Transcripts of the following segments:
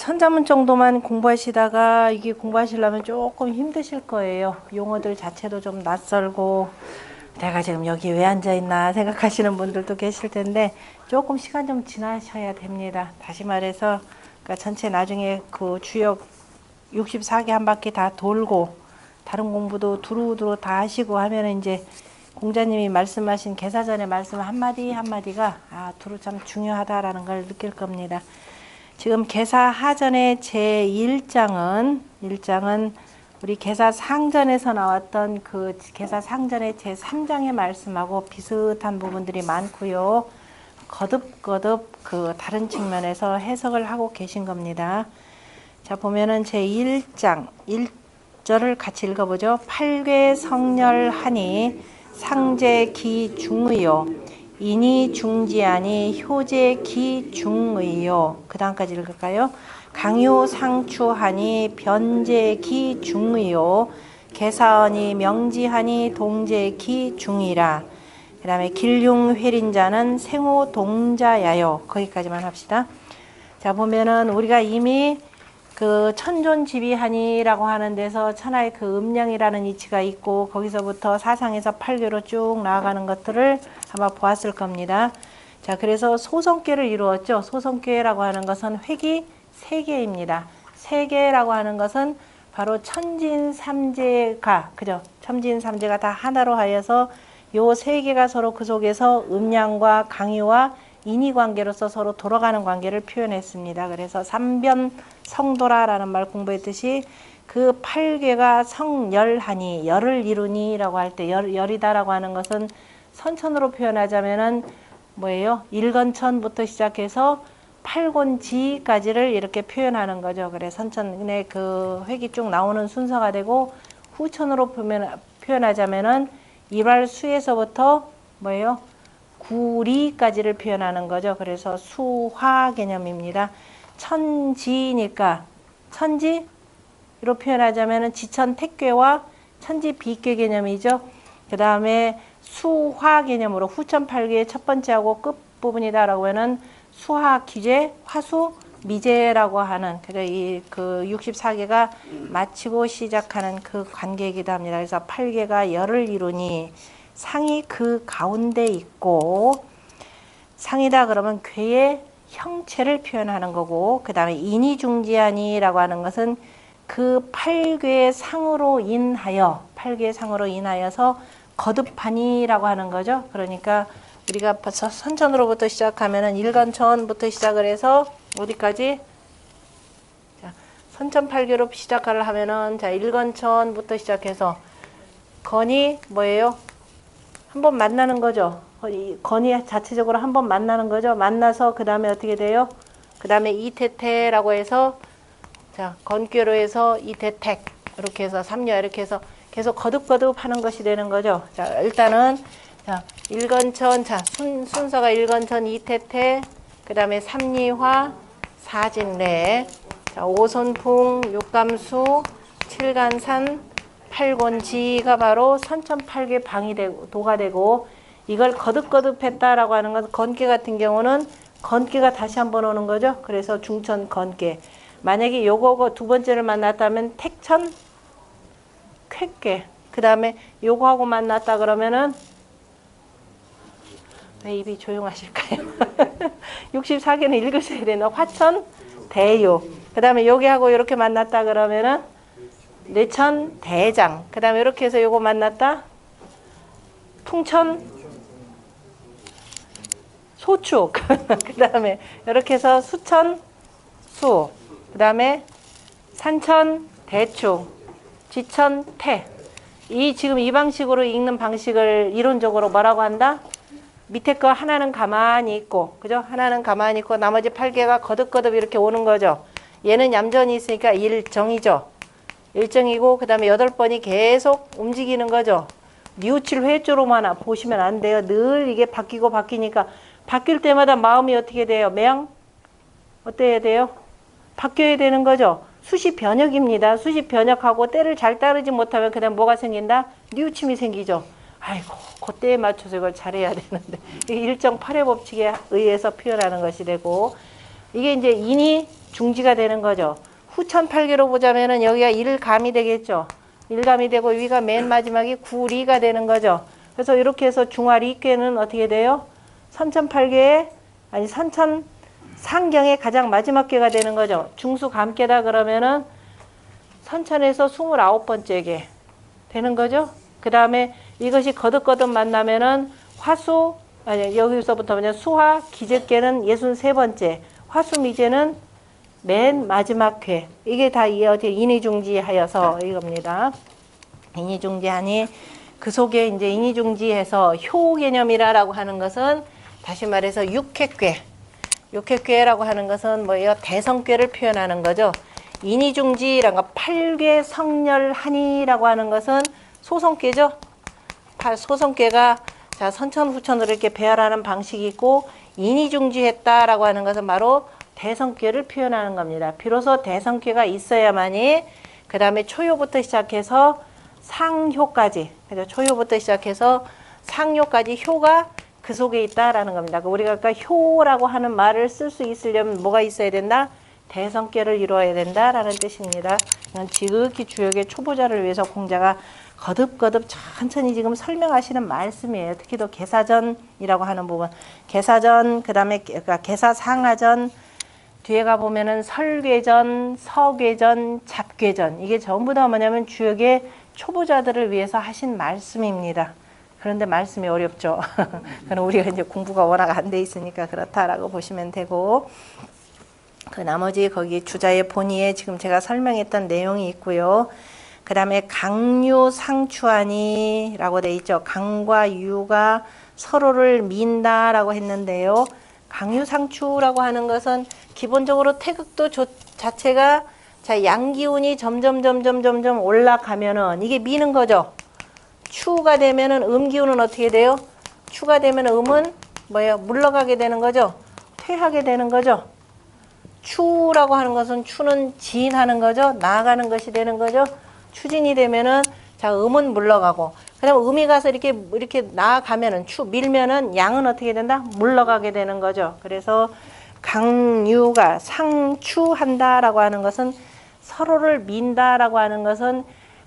천자문 정도만 공부하시다가 이게 공부하시려면 조금 힘드실 거예요. 용어들 자체도 좀 낯설고 내가 지금 여기 왜 앉아 있나 생각하시는 분들도 계실 텐데 조금 시간 좀 지나셔야 됩니다. 다시 말해서 그러니까 전체 나중에 그 주역 64개 한 바퀴 다 돌고 다른 공부도 두루두루 다 하시고 하면 이제 공자님이 말씀하신 개사전의 말씀 한마디 한마디가 두루 참 중요하다라는 걸 느낄 겁니다. 지금 개사하전의 제1장은 우리 개사상전에서 나왔던 그 개사상전의 제3장의 말씀하고 비슷한 부분들이 많고요. 거듭거듭 그 다른 측면에서 해석을 하고 계신 겁니다. 자, 보면은 제1장 1절을 같이 읽어보죠. 팔괘성렬하니 상제기 중의요. 인이 중지하니 효제기 중의요. 그 다음까지 읽을까요? 강요상추하니 변제기 중의요. 개사언이 명지하니 동제기 중이라. 그 다음에 길흉회린자는 생호동자야요. 거기까지만 합시다. 자, 보면은 우리가 이미 그 천존지비하니라고 하는 데서 천하의 그 음량이라는 이치가 있고 거기서부터 사상에서 팔괘로 쭉 나아가는 것들을 아마 보았을 겁니다. 자, 그래서 소성괴를 이루었죠. 소성괴라고 하는 것은 획이 3개입니다. 3개라고 하는 것은 바로 천진삼재가, 그죠? 천진삼재가 다 하나로 하여서 요 3개가 서로 그 속에서 음량과 강유와 인이 관계로서 서로 돌아가는 관계를 표현했습니다. 그래서 삼변 성도라라는 말 공부했듯이 그 팔괘가 성열하니, 열을 이루니 라고 할 때 열이다라고 하는 것은 선천으로 표현하자면은 뭐예요? 일건천부터 시작해서 팔곤지까지를 이렇게 표현하는 거죠. 그래 선천의 그 획이 쭉 나오는 순서가 되고 후천으로 표현하자면은 일활수에서부터 뭐예요? 구리까지를 표현하는 거죠. 그래서 수화 개념입니다. 천지니까 천지로 표현하자면은 지천택괴와 천지비괴 개념이죠. 그 다음에 수화 개념으로 후천팔괴의 첫 번째하고 끝부분이다라고 하는 수화 기재, 화수, 미재라고 하는 그 64개가 마치고 시작하는 그 관계이기도 합니다. 그래서 8개가 열을 이루니 상이 그 가운데 있고 상이다 그러면 괴의 형체를 표현하는 거고 그 다음에 인이중지하니라고 하는 것은 그 8괴의 상으로 인하여 8괴의 상으로 인하여서 거듭하니라고 하는 거죠. 그러니까 우리가 벌써 선천으로부터 시작하면은 일간천부터 시작을 해서 어디까지? 자, 선천 8괴로 시작을 하면은 자, 일간천부터 시작해서 건이 뭐예요? 한번 만나는 거죠. 건이 자체적으로 한번 만나는 거죠. 만나서 그 다음에 어떻게 돼요? 그 다음에 이태태라고 해서 자, 건괴로 해서 이태택 이렇게 해서 삼녀 이렇게 해서 계속 거듭거듭 하는 것이 되는 거죠. 자, 일단은 자, 일건천, 자, 순서가 일건천, 이태태, 그 다음에 삼리화, 사진례, 자, 오손풍, 육감수, 칠간산, 팔곤지가 바로 선천팔괴 방이 되고, 도가 되고, 이걸 거듭거듭 했다라고 하는 건 건괴 같은 경우는 건괴가 다시 한번 오는 거죠. 그래서 중천 건괴. 만약에 요거 두 번째를 만났다면 택천, 쾌괴. 그 다음에 요거하고 만났다 그러면은 왜 입이 조용하실까요? 64개는 읽으셔야 되나? 화천, 대유. 그 다음에 여기하고 이렇게 만났다 그러면은 뇌천, 대장. 그 다음에 이렇게 해서 요거 만났다. 풍천, 소축. 그 다음에 이렇게 해서 수천, 수. 그 다음에 산천, 대축. 지천, 태. 지금 이 방식으로 읽는 방식을 이론적으로 뭐라고 한다? 밑에 거 하나는 가만히 있고, 그죠? 하나는 가만히 있고, 나머지 8개가 거듭거듭 이렇게 오는 거죠. 얘는 얌전히 있으니까 일정이죠. 일정이고, 그 다음에 8번이 계속 움직이는 거죠. 뉘우칠 회조로만 보시면 안 돼요. 늘 이게 바뀌고 바뀌니까, 바뀔 때마다 마음이 어떻게 돼요? 어때야 돼요? 바뀌어야 되는 거죠. 수시 변역입니다. 수시 변역하고 때를 잘 따르지 못하면 그다음 뭐가 생긴다? 뉘우침이 생기죠. 아이고, 그때에 맞춰서 이걸 잘해야 되는데 일정 8회 법칙에 의해서 표현하는 것이 되고 이게 이제 인이 중지가 되는 거죠. 후천팔계로 보자면은 여기가 일감이 되겠죠. 일감이 되고 위가 맨 마지막이 구리가 되는 거죠. 그래서 이렇게 해서 중화리께는 어떻게 돼요? 선천팔계에 아니 선천상경의 가장 마지막 계가 되는 거죠. 중수감계다 그러면은 선천에서 29번째 계 되는 거죠. 그 다음에 이것이 거듭거듭 만나면은 화수 아니 여기서부터 그냥 수화 기재계는 63번째, 화수미제는 맨 마지막 궤. 이게 다 어디 인이중지하여서 이겁니다. 인이중지하니 그 속에 이제 인이중지해서 효 개념이라고 하는 것은 다시 말해서 육획궤. 육획궤라고 하는 것은 뭐예요? 대성궤를 표현하는 거죠. 인이중지라는 거 8궤 성렬하니라고 하는 것은 소성궤죠. 소성궤가 자 선천 후천으로 이렇게 배열하는 방식이 있고 인이중지했다라고 하는 것은 바로 대성궤를 표현하는 겁니다. 비로소 대성궤가 있어야만이 그 다음에 초효부터 시작해서 상효까지 그죠? 초효부터 시작해서 상효까지 효가 그 속에 있다라는 겁니다. 우리가 아까 효라고 하는 말을 쓸 수 있으려면 뭐가 있어야 된다? 대성궤를 이루어야 된다라는 뜻입니다. 이건 지극히 주역의 초보자를 위해서 공자가 거듭거듭 천천히 지금 설명하시는 말씀이에요. 특히 또 계사전이라고 하는 부분. 계사전, 그 다음에 계사상하전, 뒤에 가보면은 설궤전, 서궤전, 잡궤전. 이게 전부 다 뭐냐면 주역의 초보자들을 위해서 하신 말씀입니다. 그런데 말씀이 어렵죠. 그럼 우리가 이제 공부가 워낙 안 돼 있으니까 그렇다라고 보시면 되고, 그 나머지 거기 주자의 본의에 지금 제가 설명했던 내용이 있고요. 그 다음에 강유상추하니라고 돼 있죠. 강과 유가 서로를 민다라고 했는데요. 강유상추라고 하는 것은 기본적으로 태극도 자체가 자 양기운이 점점 올라가면은 이게 미는 거죠. 추가 되면은 음기운은 어떻게 돼요? 추가 되면 음은 뭐예요? 물러가게 되는 거죠. 퇴하게 되는 거죠. 추라고 하는 것은 추는 진하는 거죠. 나아가는 것이 되는 거죠. 추진이 되면은 자 음은 물러가고 그다음 음이 가서 이렇게 나아가면은 밀면은 양은 어떻게 된다? 물러가게 되는 거죠. 그래서 강유가 상추한다라고 하는 것은 서로를 민다라고 하는 것은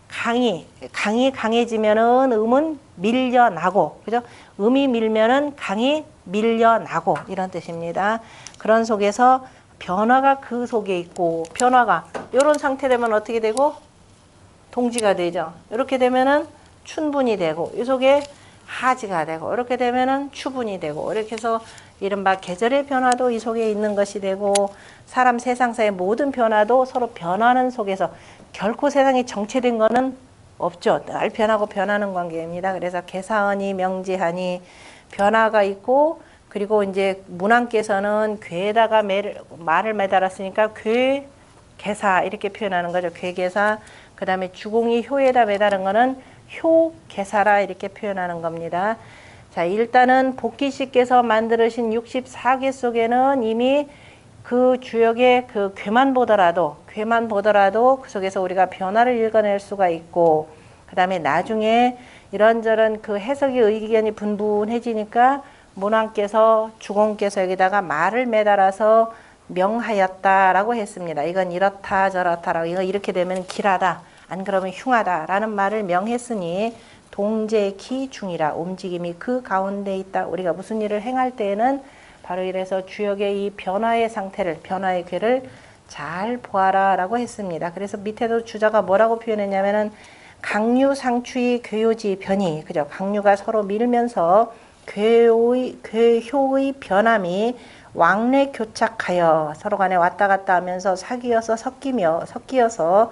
강이 강해지면은 음은 밀려나고 그죠? 음이 밀면은 강이 밀려나고 이런 뜻입니다. 그런 속에서 변화가 그 속에 있고 변화가 이런 상태 되면 어떻게 되고 동지가 되죠. 이렇게 되면은 춘분이 되고 이 속에 하지가 되고 이렇게 되면은 추분이 되고 이렇게 해서 이른바 계절의 변화도 이 속에 있는 것이 되고 사람 세상사의 모든 변화도 서로 변하는 속에서 결코 세상이 정체된 거는 없죠. 늘 변하고 변하는 관계입니다. 그래서 계사하니 명지하니 변화가 있고 그리고 이제 문왕께서는 괴에다가 말을 매달았으니까 괴 계사 이렇게 표현하는 거죠. 괴계사. 그 다음에 주공이 효에다 매달은 거는 효계사라 이렇게 표현하는 겁니다. 자, 일단은 복기씨께서 만들으신 64개 속에는 이미 그 주역의 그 괴만 보더라도 그 속에서 우리가 변화를 읽어낼 수가 있고 그 다음에 나중에 이런저런 그 해석의 의견이 분분해지니까 문왕께서 주공께서 여기다가 말을 매달아서 명하였다라고 했습니다. 이건 이렇다 저렇다라고 이거 이렇게 되면 길하다 안 그러면 흉하다라는 말을 명했으니 동제기 중이라 움직임이 그 가운데 있다. 우리가 무슨 일을 행할 때에는 바로 이래서 주역의 이 변화의 상태를 변화의 궤를 잘 보아라 라고 했습니다. 그래서 밑에도 주자가 뭐라고 표현했냐면은 강유상추의 괴요지 변이 그죠? 강유가 서로 밀면서 괴효의 변함이 왕래 교착하여 서로 간에 왔다 갔다 하면서 사귀어서 섞이어서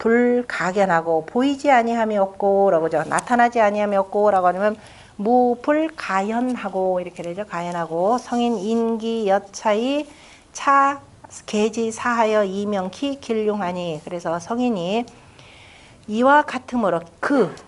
무불가견하고 보이지 아니함이 없고 라고 죠 나타나지 아니함이 없고 라고 하면 무불가연하고 이렇게 되죠. 가연하고 성인 인기 여차이 차 계지 사하여 이명키 길흉하니 그래서 성인이 이와 같음으로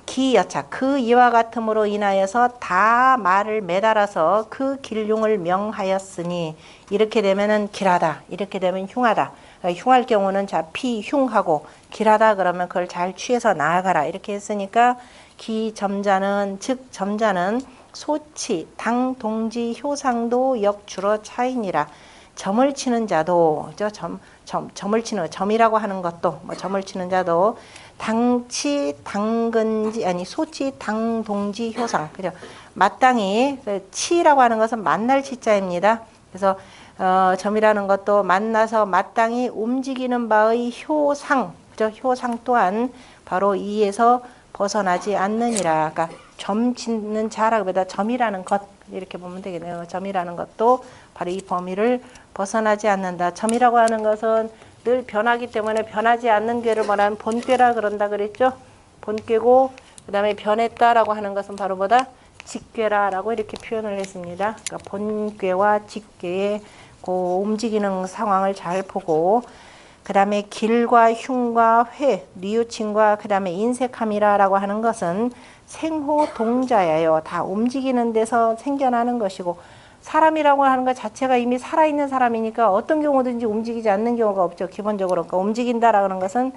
기여차 그 이와 같음으로 인하여서 다 말을 매달아서 그 길흉을 명하였으니 이렇게 되면은 길하다 이렇게 되면 흉하다 흉할 경우는 자 피흉하고 길하다 그러면 그걸 잘 취해서 나아가라 이렇게 했으니까 기점자는 즉 점자는 소치 당 동지 효상도 역주로 차이니라 점을 치는 자도, 그죠? 점을 치는, 점이라고 하는 것도, 뭐 점을 치는 자도, 당치, 당근지, 아니, 소치, 당동지, 효상. 그죠? 마땅히, 치라고 하는 것은 만날 치자입니다. 그래서, 점이라는 것도 만나서 마땅히 움직이는 바의 효상, 그죠? 효상 또한 바로 이에서 벗어나지 않느니라. 그러니까 점 짓는 자라기보다 점이라는 것, 이렇게 보면 되겠네요. 점이라는 것도 바로 이 범위를 벗어나지 않는다. 점이라고 하는 것은 늘 변하기 때문에 변하지 않는 궤를 말하는 본궤라 그런다 그랬죠. 본궤고 그 다음에 변했다라고 하는 것은 바로 뭐다? 직궤라라고 이렇게 표현을 했습니다. 그러니까 본궤와 직궤의 그 움직이는 상황을 잘 보고 그 다음에 길과 흉과 회, 뉘우침과 그 다음에 인색함이라고 하는 것은 생호 동자예요. 다 움직이는 데서 생겨나는 것이고 사람이라고 하는 것 자체가 이미 살아있는 사람이니까 어떤 경우든지 움직이지 않는 경우가 없죠. 기본적으로. 그러니까 움직인다라는 것은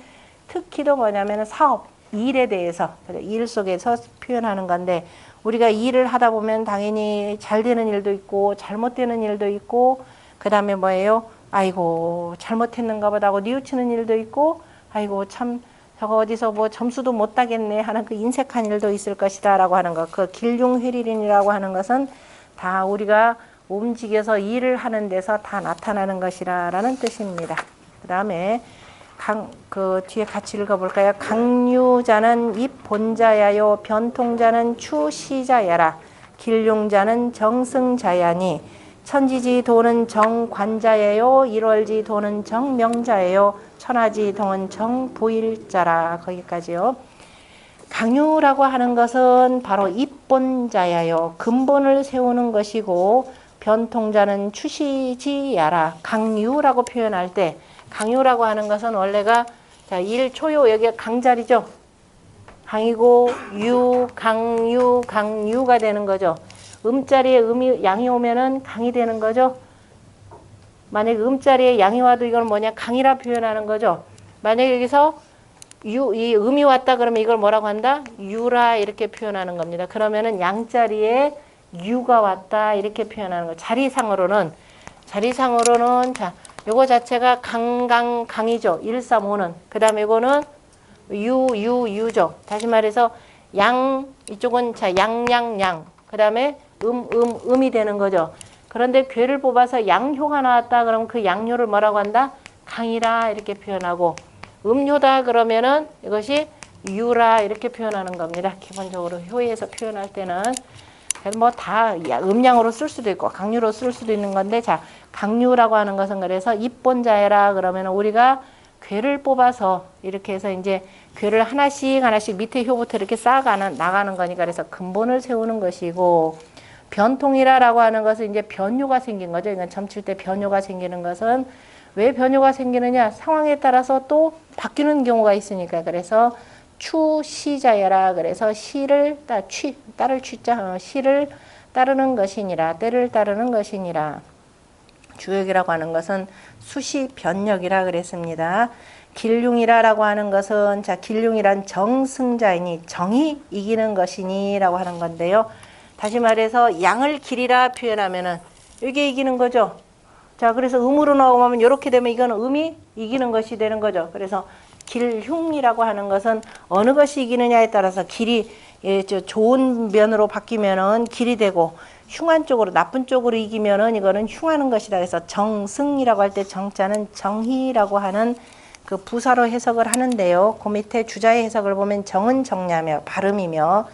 특히도 뭐냐면 사업, 일에 대해서, 일 속에서 표현하는 건데 우리가 일을 하다 보면 당연히 잘 되는 일도 있고 잘못되는 일도 있고 그 다음에 뭐예요? 아이고 잘못했는가 보다 하고 뉘우치는 일도 있고 아이고 참 저거 어디서 뭐 점수도 못 따겠네 하는 그 인색한 일도 있을 것이다 라고 하는 것. 그 길흉회리린이라고 하는 것은 다 우리가 움직여서 일을 하는 데서 다 나타나는 것이라는 뜻입니다. 그 다음에 그 뒤에 같이 읽어볼까요? 강유자는 입본자야요 변통자는 추시자야라 길흉자는 정승자야니 천지지 도는 정관자예요. 일월지 도는 정명자예요. 천하지 도는 정부일자라. 거기까지요. 강유라고 하는 것은 바로 입본자야요. 근본을 세우는 것이고 변통자는 추시지야라. 강유라고 표현할 때 강유라고 하는 것은 원래가 자, 일초요 여기가 강자리죠. 강이고 유, 강유, 강유가 되는 거죠. 음자리에 음이 양이 오면은 강이 되는 거죠. 만약에 음자리에 양이 와도 이건 뭐냐 강이라 표현하는 거죠. 만약에 여기서 이 음이 왔다 그러면 이걸 뭐라고 한다? 유라 이렇게 표현하는 겁니다. 그러면은 양자리에 유가 왔다 이렇게 표현하는 거. 자리상으로는 자 요거 자체가 강이죠. 1, 3, 5는. 그 다음에 이거는 유죠. 다시 말해서 양 이쪽은 자 양. 그 다음에 음이 되는 거죠. 그런데 괴를 뽑아서 양효가 나왔다 그러면 그 양효를 뭐라고 한다? 강이라 이렇게 표현하고 음효다 그러면은 이것이 유라 이렇게 표현하는 겁니다. 기본적으로 효에서 표현할 때는 뭐 다 음양으로 쓸 수도 있고 강유로 쓸 수도 있는 건데 자 강유라고 하는 것은 그래서 입본자해라 그러면 우리가 괴를 뽑아서 이렇게 해서 이제 괴를 하나씩 밑에 효부터 이렇게 나가는 거니까 그래서 근본을 세우는 것이고 변통이라고 하는 것은 이제 변효가 생긴 거죠. 이건 점칠 때 변효가 생기는 것은 왜 변효가 생기느냐? 상황에 따라서 또 바뀌는 경우가 있으니까 그래서 추시자여라 그래서 시를 따를 취자 시를 따르는 것이니라 때를 따르는 것이니라. 주역이라고 하는 것은 수시 변역이라 그랬습니다. 길흉이라고 하는 것은 자 길흉이란 정승자이니 정이 이기는 것이니라고 하는 건데요. 다시 말해서 양을 길이라 표현하면은 이게 이기는 거죠. 자 그래서 음으로 나오면 이렇게 되면 이거는 음이 이기는 것이 되는 거죠. 그래서 길흉이라고 하는 것은 어느 것이 이기느냐에 따라서 길이 좋은 면으로 바뀌면은 길이 되고 흉한 쪽으로 나쁜 쪽으로 이기면은 이거는 흉하는 것이다. 그래서 정승이라고 할 때 정자는 정희라고 하는 그 부사로 해석을 하는데요. 그 밑에 주자의 해석을 보면 정은 정냐며 발음이며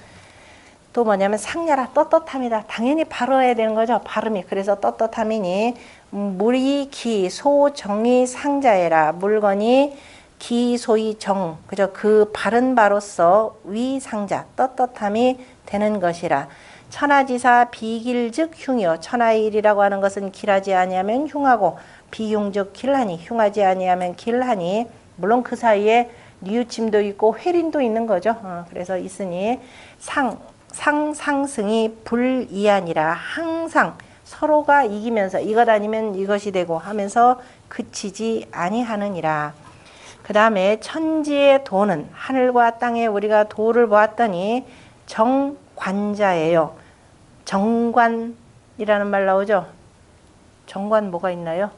또 뭐냐면 상야라 떳떳함이다. 당연히 발어야 되는 거죠. 발음이. 그래서 떳떳함이니 물이 기, 소, 정이 상자해라. 물건이 기, 소이, 정. 그죠? 그 바른 바로서 위상자, 떳떳함이 되는 것이라. 천하지사 비길즉 흉이요. 천하의 일이라고 하는 것은 길하지 아니하면 흉하고 비흉즉 길하니 흉하지 아니하면 길하니 물론 그 사이에 뉘우침도 있고 회린도 있는 거죠. 그래서 있으니 상승이 불이하니라. 항상 서로가 이기면서 이것 아니면 이것이 되고 하면서 그치지 아니하느니라. 그 다음에 천지의 도는 하늘과 땅에 우리가 도를 보았더니 정관자예요. 정관이라는 말 나오죠. 정관 뭐가 있나요?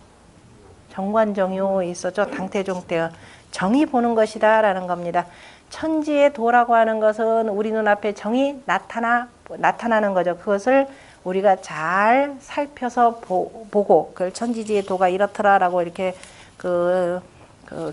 정관정요 있었죠. 당태종 때 정이 보는 것이다 라는 겁니다. 천지의 도라고 하는 것은 우리 눈앞에 정이 나타나는 거죠. 그것을 우리가 잘 살펴서 보고 그걸 천지지의 도가 이렇더라라고 이렇게 그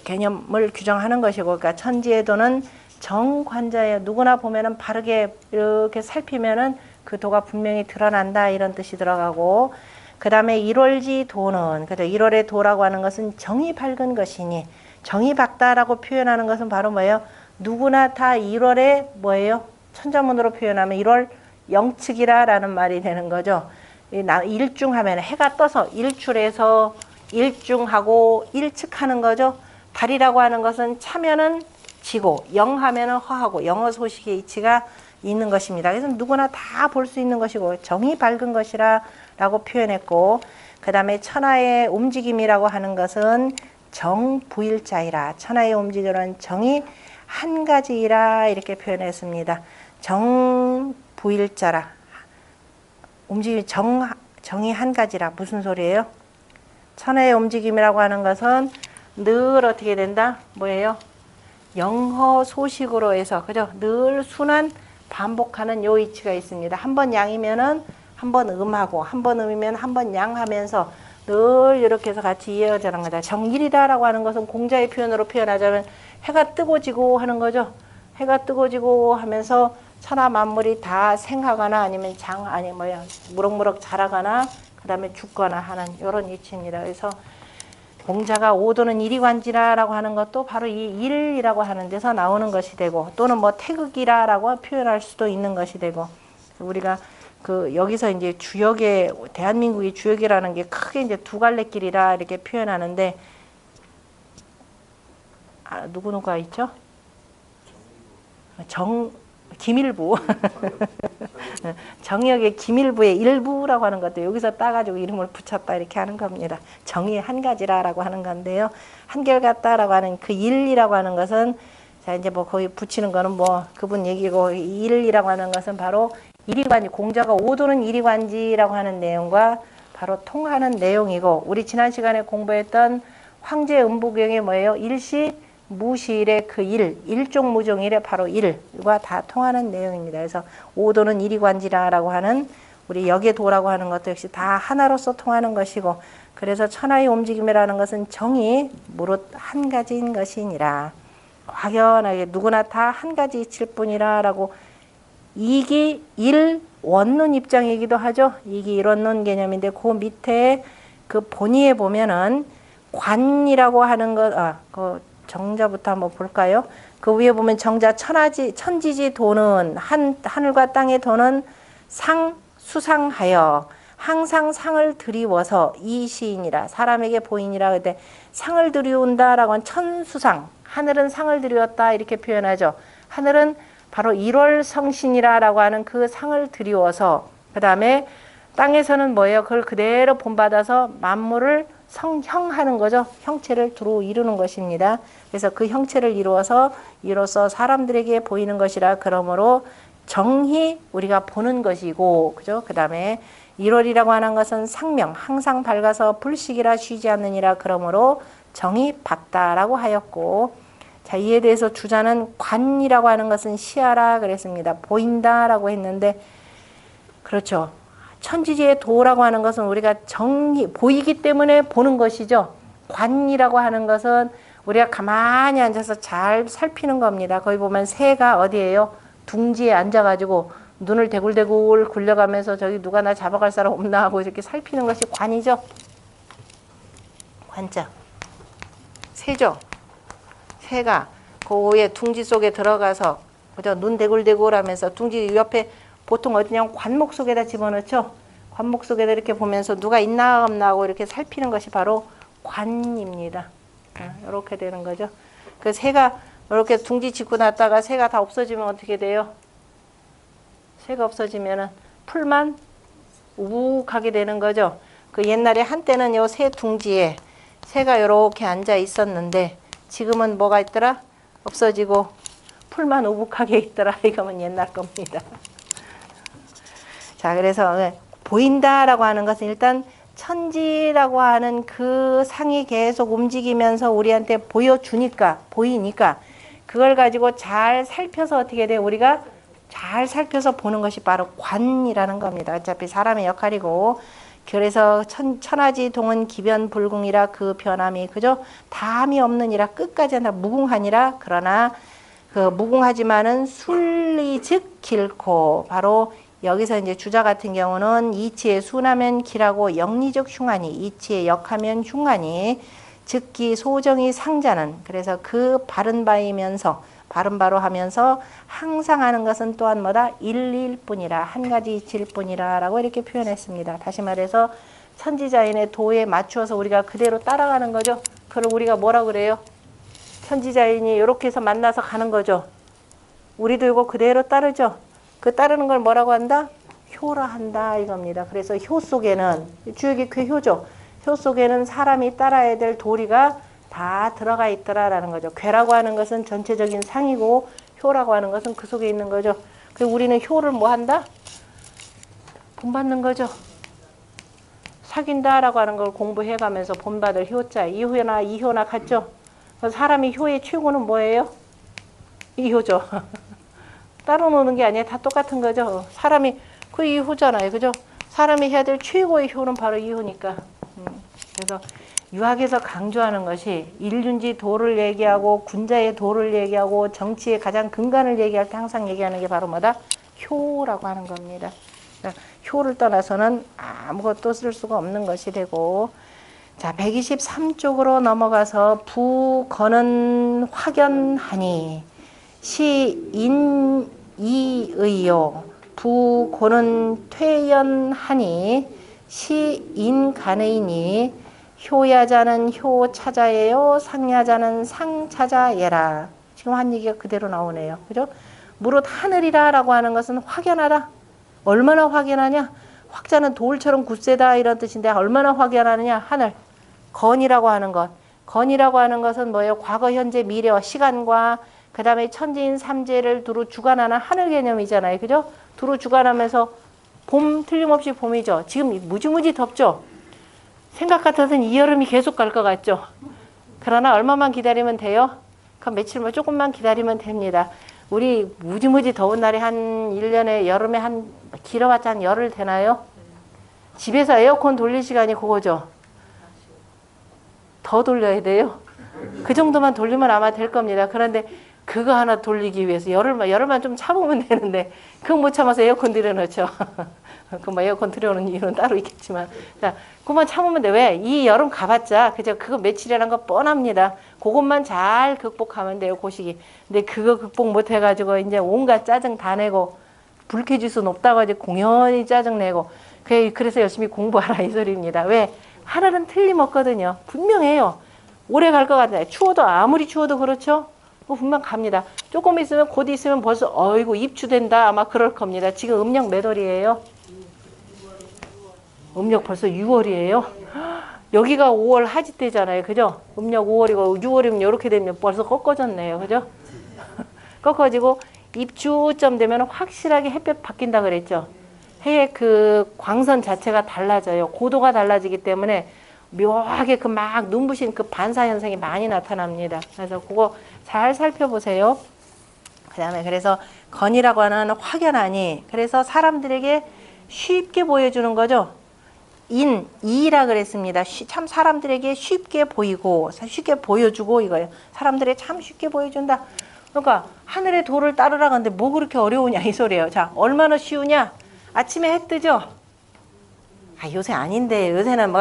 개념을 규정하는 것이고, 그러니까 천지의 도는 정관자예요. 누구나 보면은 바르게 이렇게 살피면은 그 도가 분명히 드러난다 이런 뜻이 들어가고, 그 다음에 일월지 도는, 그죠? 1월의 도라고 하는 것은 정이 밝은 것이니, 정이 밝다라고 표현하는 것은 바로 뭐예요? 누구나 다 1월에 뭐예요? 천자문으로 표현하면 1월 영측이라라는 말이 되는 거죠. 일중하면 해가 떠서 일출해서 일중하고 일측하는 거죠. 달이라고 하는 것은 차면은 지고 영하면은 허하고 영어 소식의 이치가 있는 것입니다. 그래서 누구나 다 볼 수 있는 것이고 정이 밝은 것이라 라고 표현했고, 그 다음에 천하의 움직임이라고 하는 것은 정부일자이라, 천하의 움직임은 정이 한 가지이라 이렇게 표현했습니다. 정부일자라, 움직임 정이 한 가지라. 무슨 소리예요? 천하의 움직임이라고 하는 것은 늘 어떻게 된다? 뭐예요? 영허 소식으로 해서, 그죠? 늘 순환 반복하는 요 이치가 있습니다. 한 번 양이면은 한 번 음하고, 한 번 음이면 한 번 양하면서 늘 이렇게 해서 같이 이어지는 거다. 정일이다라고 하는 것은 공자의 표현으로 표현하자면 해가 뜨고 지고 하는 거죠. 해가 뜨고 지고 하면서 천하 만물이 다 생하거나 아니면 무럭무럭 자라거나 그 다음에 죽거나 하는 이런 이치입니다. 그래서 공자가 오도는 이리관지라라고 하는 것도 바로 이 일이라고 하는 데서 나오는 것이 되고, 또는 뭐 태극이라라고 표현할 수도 있는 것이 되고, 우리가 여기서 이제 주역의, 대한민국의 주역이라는 게 크게 이제 두 갈래 길이라 이렇게 표현하는데, 누구누가 있죠? 기밀부. 정역의 기밀부의 일부라고 하는 것도 여기서 따가지고 이름을 붙였다 이렇게 하는 겁니다. 정이 한 가지라고 하는 건데요. 한결같다라고 하는 그 일이라고 하는 것은, 자 이제 뭐 거기 붙이는 거는 뭐 그분 얘기고, 일이라고 하는 것은 바로 이리관지, 공자가 오도는 이리관지라고 하는 내용과 바로 통하는 내용이고, 우리 지난 시간에 공부했던 황제음부경이 뭐예요? 일시 무시일의 그 일종무종일의 바로 일과 다 통하는 내용입니다. 그래서 오도는 이리관지라라고 하는 우리 역의 도라고 하는 것도 역시 다 하나로서 통하는 것이고, 그래서 천하의 움직임이라는 것은 정이 무릇 한 가지인 것이니라. 확연하게 누구나 다 한 가지 이칠 뿐이라라고, 이기 일원론 입장이기도 하죠. 이기 일원론 개념인데, 그 밑에 그 본의에 보면은 관이라고 하는 것, 정자부터 한번 볼까요? 그 위에 보면 정자 천지지 도는 하늘과 땅의 도는 수상하여 항상 상을 드리워서 이 시인이라, 사람에게 보이니라. 그때 상을 드리운다라고 하는 천수상, 하늘은 상을 드리웠다 이렇게 표현하죠. 하늘은 바로 1월 성신이라고 하는 그 상을 드리워서, 그 다음에 땅에서는 뭐예요? 그걸 그대로 본받아서 만물을 성형하는 거죠. 형체를 두루 이루는 것입니다. 그래서 그 형체를 이루어서 이로써 사람들에게 보이는 것이라. 그러므로 정히 우리가 보는 것이고, 그죠? 그 다음에 1월이라고 하는 것은 상명, 항상 밝아서 불식이라 쉬지 않느니라. 그러므로 정이 밝다라고 하였고, 자, 이에 대해서 주자는 관이라고 하는 것은 시야라 그랬습니다. 보인다라고 했는데, 그렇죠. 천지지의 도라고 하는 것은 우리가 보이기 때문에 보는 것이죠. 관이라고 하는 것은 우리가 가만히 앉아서 잘 살피는 겁니다. 거기 보면 새가 어디예요? 둥지에 앉아가지고 눈을 대굴대굴 굴려가면서 저기 누가 나 잡아갈 사람 없나 하고 이렇게 살피는 것이 관이죠. 관자. 새죠. 새가 그 위에 둥지 속에 들어가서, 그죠? 눈 대굴대굴 하면서 둥지 옆에 보통 어디냐면 관목 속에다 집어넣죠. 관목 속에다 이렇게 보면서 누가 있나 없나 하고 이렇게 살피는 것이 바로 관입니다. 이렇게 되는 거죠. 그 새가 이렇게 둥지 짓고 놨다가 새가 다 없어지면 어떻게 돼요? 새가 없어지면은 풀만 우북하게 되는 거죠. 그 옛날에 한때는 요 새 둥지에 새가 이렇게 앉아 있었는데, 지금은 뭐가 있더라? 없어지고 풀만 우북하게 있더라. 이거면 옛날 겁니다. 자, 그래서 보인다라고 하는 것은 일단 천지라고 하는 그 상이 계속 움직이면서 우리한테 보이니까 그걸 가지고 잘 살펴서 어떻게 돼요? 우리가 잘 살펴서 보는 것이 바로 관이라는 겁니다. 어차피 사람의 역할이고, 그래서 천하지 동은 기변불궁이라 그 변함이 그죠? 다함이 없느니라 끝까지 한다. 무궁하니라. 그러나 그 무궁하지만은 순리 즉 길고, 바로 여기서 이제 주자 같은 경우는 이치의 순하면 길하고 영리적 흉하니, 이치의 역하면 흉하니, 즉기 소정이 상자는, 그래서 그 바른 바이면서 바른 바로 하면서 항상 하는 것은 또한 뭐다? 일일 뿐이라, 한 가지 이치일 뿐이라 라고 이렇게 표현했습니다. 다시 말해서 천지자인의 도에 맞추어서 우리가 그대로 따라가는 거죠. 그걸 우리가 뭐라 그래요? 천지자인이 이렇게 해서 만나서 가는 거죠. 우리도 이거 그대로 따르죠. 그 따르는 걸 뭐라고 한다? 효라 한다 이겁니다. 그래서 효 속에는, 주역이 괴효죠. 효 속에는 사람이 따라야 될 도리가 다 들어가 있더라라는 거죠. 괴라고 하는 것은 전체적인 상이고, 효라고 하는 것은 그 속에 있는 거죠. 그리고 우리는 효를 뭐 한다? 본받는 거죠. 사귄다라고 하는 걸 공부해가면서 본받을 효자, 이효나 이효나 같죠. 사람이 효의 최고는 뭐예요? 이효죠. 따로 노는 게 아니라 다 똑같은 거죠. 사람이 그 이효잖아요. 그죠? 사람이 해야 될 최고의 효는 바로 이효니까. 그래서 유학에서 강조하는 것이 일륜지 도를 얘기하고 군자의 도를 얘기하고 정치의 가장 근간을 얘기할 때 항상 얘기하는 게 바로 뭐다? 효라고 하는 겁니다. 그러니까 효를 떠나서는 아무것도 쓸 수가 없는 것이 되고, 자 123쪽으로 넘어가서 부거는 확연하니 시인이의요 부고는 퇴연하니 시인간의니 효야자는 효차자예요 상야자는 상차자예라. 지금 한 얘기가 그대로 나오네요. 그죠? 무릇 하늘이라 라고 하는 것은 확연하다. 얼마나 확연하냐? 확자는 돌처럼 굳세다 이런 뜻인데 얼마나 확연하느냐? 하늘. 건이라고 하는 것. 건이라고 하는 것은 뭐예요? 과거, 현재, 미래와 시간과 그 다음에 천지인 삼재를 두루 주관하는 하늘 개념이잖아요. 그죠? 두루 주관하면서 봄 틀림없이 봄이죠. 지금 무지무지 덥죠? 생각 같아서는 이 여름이 계속 갈 것 같죠? 그러나 얼마만 기다리면 돼요? 그럼 며칠만 조금만 기다리면 됩니다. 우리 무지무지 더운 날에 한 1년에 여름에 한 길어봤자 한 열흘 되나요? 집에서 에어컨 돌릴 시간이 그거죠? 더 돌려야 돼요? 그 정도만 돌리면 아마 될 겁니다. 그런데 그거 하나 돌리기 위해서 열흘만 좀 참으면 되는데 그거 못 참아서 에어컨 들여놓죠. 그 뭐 에어컨 들여놓는 이유는 따로 있겠지만, 자, 그만 참으면 돼. 왜? 이 여름 가봤자 그저 그거 며칠이라는 거 뻔합니다. 그것만 잘 극복하면 돼요, 그 시기. 근데 그거 극복 못 해가지고 이제 온갖 짜증 다 내고 불쾌지수 높다고 이제 공연히 짜증 내고 그래서 열심히 공부하라 이 소리입니다. 왜? 하늘은 틀림없거든요. 분명해요. 오래 갈 것 같아요. 추워도 아무리 추워도 그렇죠. 분명 갑니다. 조금 있으면 곧 있으면 벌써 어이구 입추된다 아마 그럴 겁니다. 지금 음력 몇 월이에요? 음력 벌써 6월이에요. 여기가 5월 하지 때잖아요. 그죠? 음력 5월이고 6월이면 이렇게 되면 벌써 꺾어졌네요. 그죠? 꺾어지고 입추점 되면 확실하게 햇볕 바뀐다 그랬죠. 해의 그 광선 자체가 달라져요. 고도가 달라지기 때문에 묘하게 그 막 눈부신 그 반사 현상이 많이 나타납니다. 그래서 그거 잘 살펴보세요. 그 다음에 그래서 건이라고 하는 확연하니, 그래서 사람들에게 쉽게 보여주는 거죠. 이라 그랬습니다. 참 사람들에게 쉽게 보이고 쉽게 보여주고 이거예요. 사람들에게 참 쉽게 보여준다. 그러니까 하늘의 도를 따르라 하는데 뭐 그렇게 어려우냐 이 소리예요. 자, 얼마나 쉬우냐? 아침에 해 뜨죠? 요새 아닌데, 요새는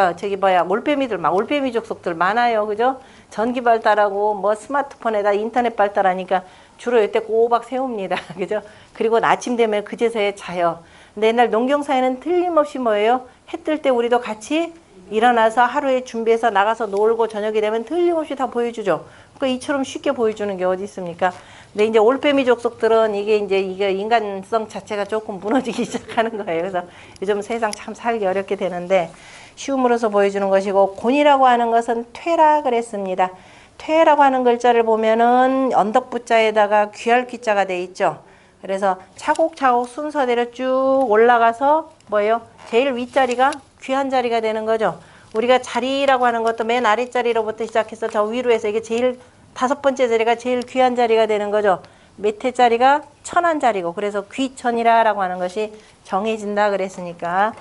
올빼미들, 올빼미 족속들 많아요. 그죠? 전기 발달하고, 스마트폰에다 인터넷 발달하니까 주로 이때 꼬박 세웁니다. 그죠? 그리고 아침 되면 그제서야 자요. 근데 옛날 농경사회는 틀림없이 뭐예요? 해 뜰 때 우리도 같이 일어나서 하루에 준비해서 나가서 놀고 저녁이 되면 틀림없이 다 보여주죠. 그러니까 이처럼 쉽게 보여주는 게 어디 있습니까? 근데 이제 올빼미 족속들은 이게 인간성 자체가 조금 무너지기 시작하는 거예요. 그래서 요즘 세상 참 살기 어렵게 되는데 쉬움으로써 보여주는 것이고, 곤이라고 하는 것은 퇴라 그랬습니다. 퇴라고 하는 글자를 보면은 언덕부자에다가 귀할 귀자가 돼 있죠. 그래서 차곡차곡 순서대로 쭉 올라가서 뭐예요? 제일 윗자리가 귀한 자리가 되는 거죠. 우리가 자리라고 하는 것도 맨 아랫자리로부터 시작해서 저 위로 해서 이게 제일 5번째 자리가 제일 귀한 자리가 되는 거죠. 밑에 자리가 천한 자리고, 그래서 귀천이라고 하는 것이 정해진다 그랬으니까,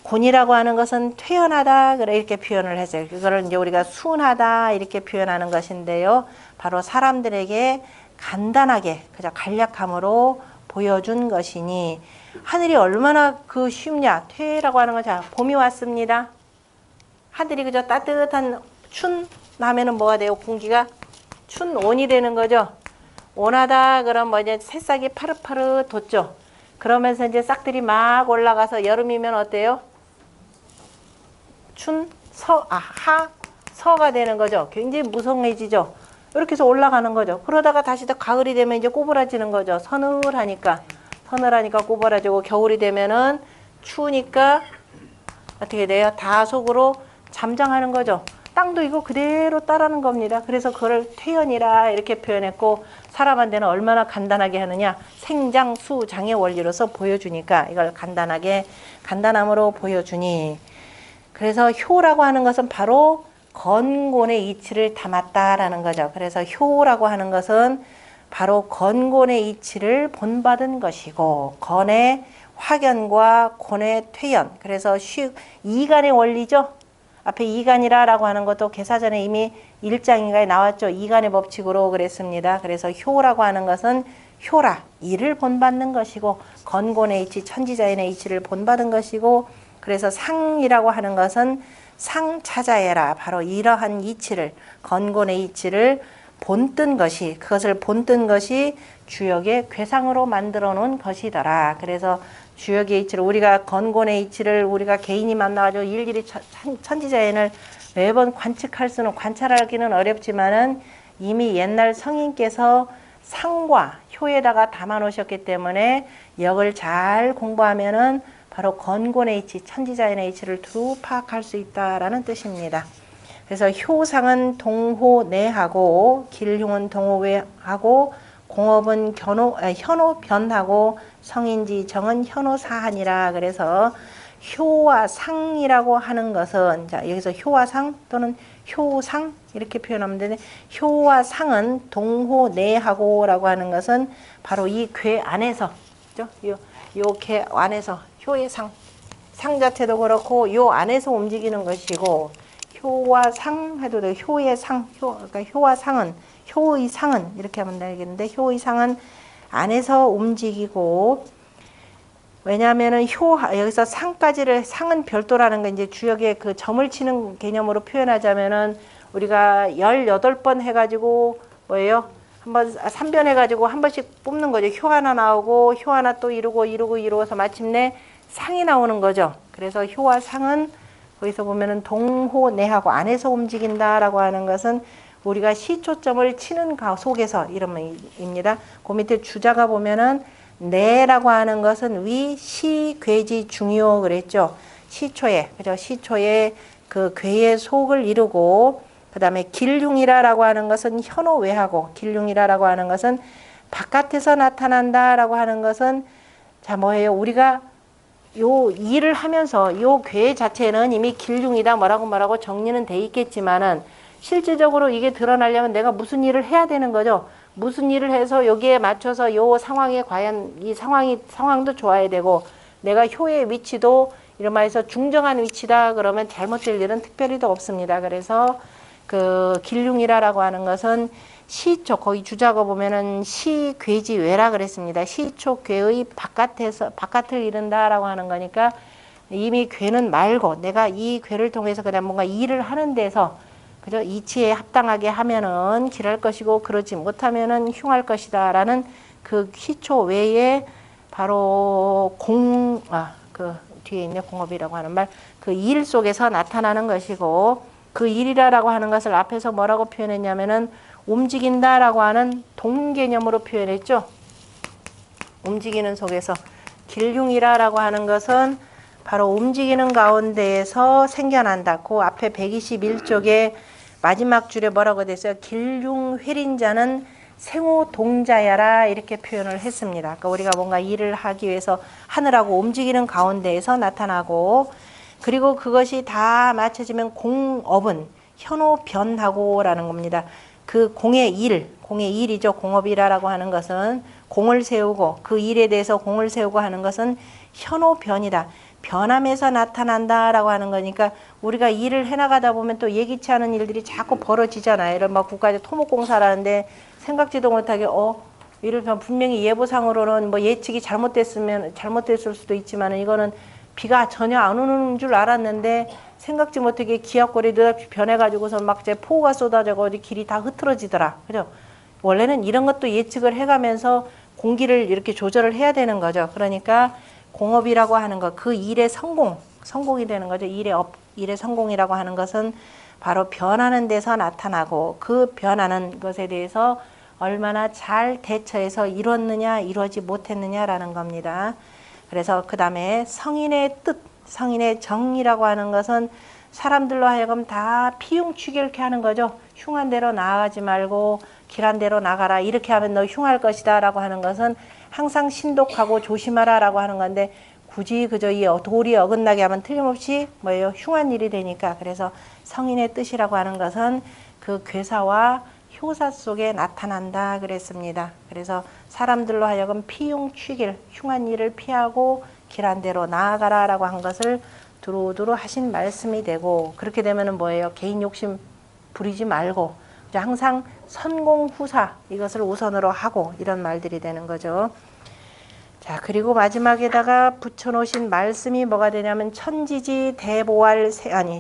곤이라고 하는 것은 퇴연하다 그래 이렇게 표현을 했어요. 그거를 이제 우리가 순하다 이렇게 표현하는 것인데요. 바로 사람들에게 간단하게 그저 간략함으로 보여준 것이니, 하늘이 얼마나 그 쉽냐. 퇴라고 하는 건, 자, 봄이 왔습니다. 하늘이 그저 따뜻한 춘하면은 뭐가 돼요? 공기가 춘온이 되는 거죠. 온하다 그럼 뭐 이제 새싹이 파릇파릇 돋죠. 그러면서 이제 싹들이 막 올라가서 여름이면 어때요? 서가 되는 거죠. 굉장히 무성해지죠. 이렇게 해서 올라가는 거죠. 그러다가 다시 또 가을이 되면 이제 꼬부라지는 거죠. 서늘하니까 꼬부라지고, 겨울이 되면은 추우니까 어떻게 돼요? 다 속으로 잠잠하는 거죠. 땅도 이거 그대로 따르는 겁니다. 그래서 그걸 퇴연이라 이렇게 표현했고, 사람한테는 얼마나 간단하게 하느냐, 생장수장의 원리로서 보여주니까 이걸 간단함으로 보여주니, 그래서 효라고 하는 것은 바로 건곤의 이치를 담았다라는 거죠. 그래서 효라고 하는 것은 바로 건곤의 이치를 본받은 것이고, 건의 확연과 곤의 퇴연, 그래서 이간의 원리죠. 앞에 이간이라고 하는 것도 개사전에 이미 1장인가에 나왔죠. 이간의 법칙으로 그랬습니다. 그래서 효라고 하는 것은 효라, 이를 본받는 것이고, 건곤의 이치, 천지자연의 이치를 본받은 것이고, 그래서 상이라고 하는 것은 상차자해라, 바로 이러한 이치를, 건곤의 이치를 그것을 본뜬 것이 주역의 괴상으로 만들어 놓은 것이더라. 그래서 주역의 이치를, 우리가 건곤의 이치를 우리가 개인이 만나가지고 일일이 천지자연을 매번 관찰하기는 어렵지만은, 이미 옛날 성인께서 상과 효에다가 담아 놓으셨기 때문에 역을 잘 공부하면은 바로 건곤의 이치, 천지자연의 이치를 두루 파악할 수 있다라는 뜻입니다. 그래서 효상은 동호내하고, 길흉은 동호외하고, 공업은 현호변하고, 성인지정은 현호사하니라. 그래서 효와 상이라고 하는 것은, 자, 여기서 효와 상 또는 효상 이렇게 표현하면 되는데, 효와 상은 동호내하고 라고 하는 것은 바로 이 궤 안에서, 요 궤 안에서 효의 상 자체도 그렇고 요 안에서 움직이는 것이고, 효와 상 해도 되고, 그러니까 효와 상은, 효의 상은 이렇게 하면 되겠는데, 효의 상은 안에서 움직이고, 왜냐하면은 여기서 상은 별도라는 게, 이제 주역의 그 점을 치는 개념으로 표현하자면은, 우리가 18번 해가지고 뭐예요? 한번 3변 해가지고 한 번씩 뽑는 거죠. 효 하나 나오고, 효 하나 또 이루고서 마침내 상이 나오는 거죠. 그래서 효와 상은 거기서 보면은 동호내하고, 안에서 움직인다라고 하는 것은 우리가 시초점을 치는 속에서 이런 말입니다. 그 밑에 주자가 보면은 내라고 하는 것은 위, 시, 괴지, 중요 그랬죠. 시초에, 그죠? 시초에 그 괴의 속을 이루고, 그 다음에 길흉이라고 하는 것은 현호외하고, 길흉이라고 하는 것은 바깥에서 나타난다라고 하는 것은, 자, 뭐예요? 우리가 요 일을 하면서 요 괴 자체는 이미 길흉이다 뭐라고 정리는 돼 있겠지만은, 실질적으로 이게 드러나려면 내가 무슨 일을 해야 되는 거죠. 무슨 일을 해서 여기에 맞춰서 요 상황에 과연 이 상황도 좋아야 되고, 내가 효의 위치도 이런 말해서 중정한 위치다 그러면 잘못될 일은 특별히 더 없습니다. 그래서 그 길흉이라고 하는 것은 시초, 거기 주자가 보면은 시괴지외라 그랬습니다. 시초 괴의 바깥을 이룬다라고 하는 거니까, 이미 괴는 말고 내가 이 괴를 통해서 그냥 뭔가 일을 하는 데서, 그죠? 이치에 합당하게 하면은 길할 것이고, 그러지 못하면은 흉할 것이다라는 그 시초 외에 바로 그 뒤에 있네, 공업이라고 하는 말, 그 일 속에서 나타나는 것이고, 그 일이라고 하는 것을 앞에서 뭐라고 표현했냐면은 움직인다라고 하는 동개념으로 표현했죠. 움직이는 속에서 길흉이라고 하는 것은 바로 움직이는 가운데에서 생겨난다. 그 앞에 121쪽에 마지막 줄에 뭐라고 됐어요? 길흉회린자는 생호동자야라 이렇게 표현을 했습니다. 그러니까 우리가 뭔가 일을 하기 위해서 하느라고 움직이는 가운데에서 나타나고, 그리고 그것이 다 맞춰지면 공업은 현오변하고라는 겁니다. 그 공의 일이죠. 공업이라고 하는 것은 공을 세우고 그 일에 대해서 공을 세우고 하는 것은 현오변이다. 변함에서 나타난다라고 하는 거니까 우리가 일을 해나가다 보면 또 예기치 않은 일들이 자꾸 벌어지잖아요. 이런 막 국가적 토목공사라는데 생각지도 못하게 이를 분명히 예보상으로는 뭐 예측이 잘못됐을 수도 있지만 이거는 비가 전혀 안 오는 줄 알았는데 생각지 못하게 기압골이 느닷없이 변해가지고서 막 이제 폭우가 쏟아져서 어디 길이 다 흐트러지더라. 그죠? 원래는 이런 것도 예측을 해가면서 공기를 이렇게 조절을 해야 되는 거죠. 그러니까 공업이라고 하는 것, 그 일의 성공이 되는 거죠. 일의 성공이라고 하는 것은 바로 변하는 데서 나타나고 그 변하는 것에 대해서 얼마나 잘 대처해서 이뤘느냐, 이루어지 못했느냐라는 겁니다. 그래서 그 다음에 성인의 뜻, 성인의 정이라고 하는 것은 사람들로 하여금 다 피흉취결케 하는 거죠. 흉한 대로 나아가지 말고 길한 대로 나가라. 이렇게 하면 너 흉할 것이다 라고 하는 것은 항상 신독하고 조심하라 라고 하는 건데 굳이 그저 이 도리 어긋나게 하면 틀림없이 뭐예요? 흉한 일이 되니까. 그래서 성인의 뜻이라고 하는 것은 그 괴사와 효사 속에 나타난다 그랬습니다. 그래서 사람들로 하여금 피흉취길, 흉한 일을 피하고 길한 대로 나아가라 라고 한 것을 두루두루 하신 말씀이 되고 그렇게 되면은 뭐예요? 개인 욕심 부리지 말고 항상 선공후사 이것을 우선으로 하고 이런 말들이 되는 거죠. 자, 그리고 마지막에다가 붙여놓으신 말씀이 뭐가 되냐면 천지지 대보활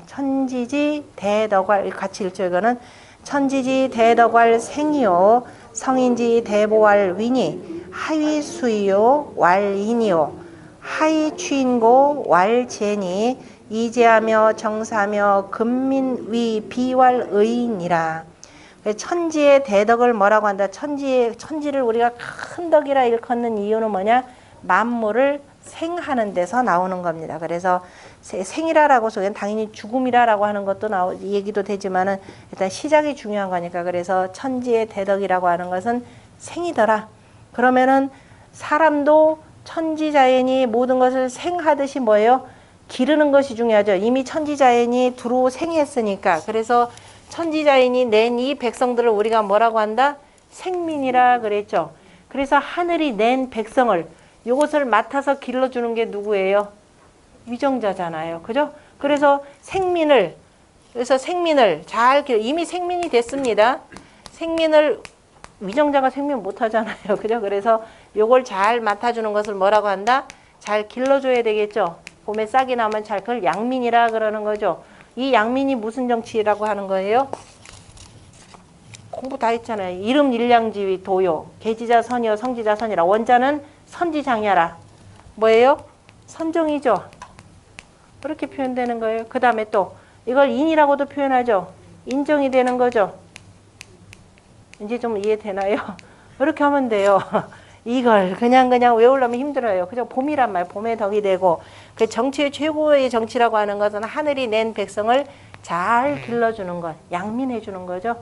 천지지 대덕활 같이 읽죠. 이거는 천지지 대덕활 생이요 성인지 대보활 위니 하위수이요 왈인이요 하위취인고 왈제니 이제하며 정사며 금민위 비활의인이라. 천지의 대덕을 뭐라고 한다? 천지를 우리가 큰 덕이라 일컫는 이유는 뭐냐? 만물을 생하는 데서 나오는 겁니다. 그래서 생이라라고 해서 당연히 죽음이라라고 하는 것도 얘기도 되지만은 일단 시작이 중요한 거니까 그래서 천지의 대덕이라고 하는 것은 생이더라. 그러면은 사람도 천지자연이 모든 것을 생하듯이 뭐예요? 기르는 것이 중요하죠. 이미 천지자연이 두루 생했으니까. 그래서 천지자연이 낸 이 백성들을 우리가 뭐라고 한다? 생민이라 그랬죠. 그래서 하늘이 낸 백성을 이것을 맡아서 길러주는 게 누구예요? 위정자잖아요. 그죠? 그래서 생민을 잘 이미 생민이 됐습니다. 생민을 위정자가 생민 못 하잖아요. 그죠? 그래서 요걸 잘 맡아주는 것을 뭐라고 한다? 잘 길러줘야 되겠죠. 봄에 싹이 나면 그걸 양민이라 그러는 거죠. 이 양민이 무슨 정치라고 하는 거예요? 공부 다 했잖아요. 이름 일량지위 도요. 계지자 선이요 성지자 선이라. 원자는 선지장야라. 뭐예요? 선정이죠. 그렇게 표현되는 거예요. 그 다음에 또 이걸 인이라고도 표현하죠. 인정이 되는 거죠. 이제 좀 이해되나요? 이렇게 하면 돼요. 이걸 그냥 외우려면 힘들어요. 그죠? 봄이란 말, 봄의 덕이 되고 그 정치의 최고의 정치라고 하는 것은 하늘이 낸 백성을 잘 길러주는 것, 양민해주는 거죠.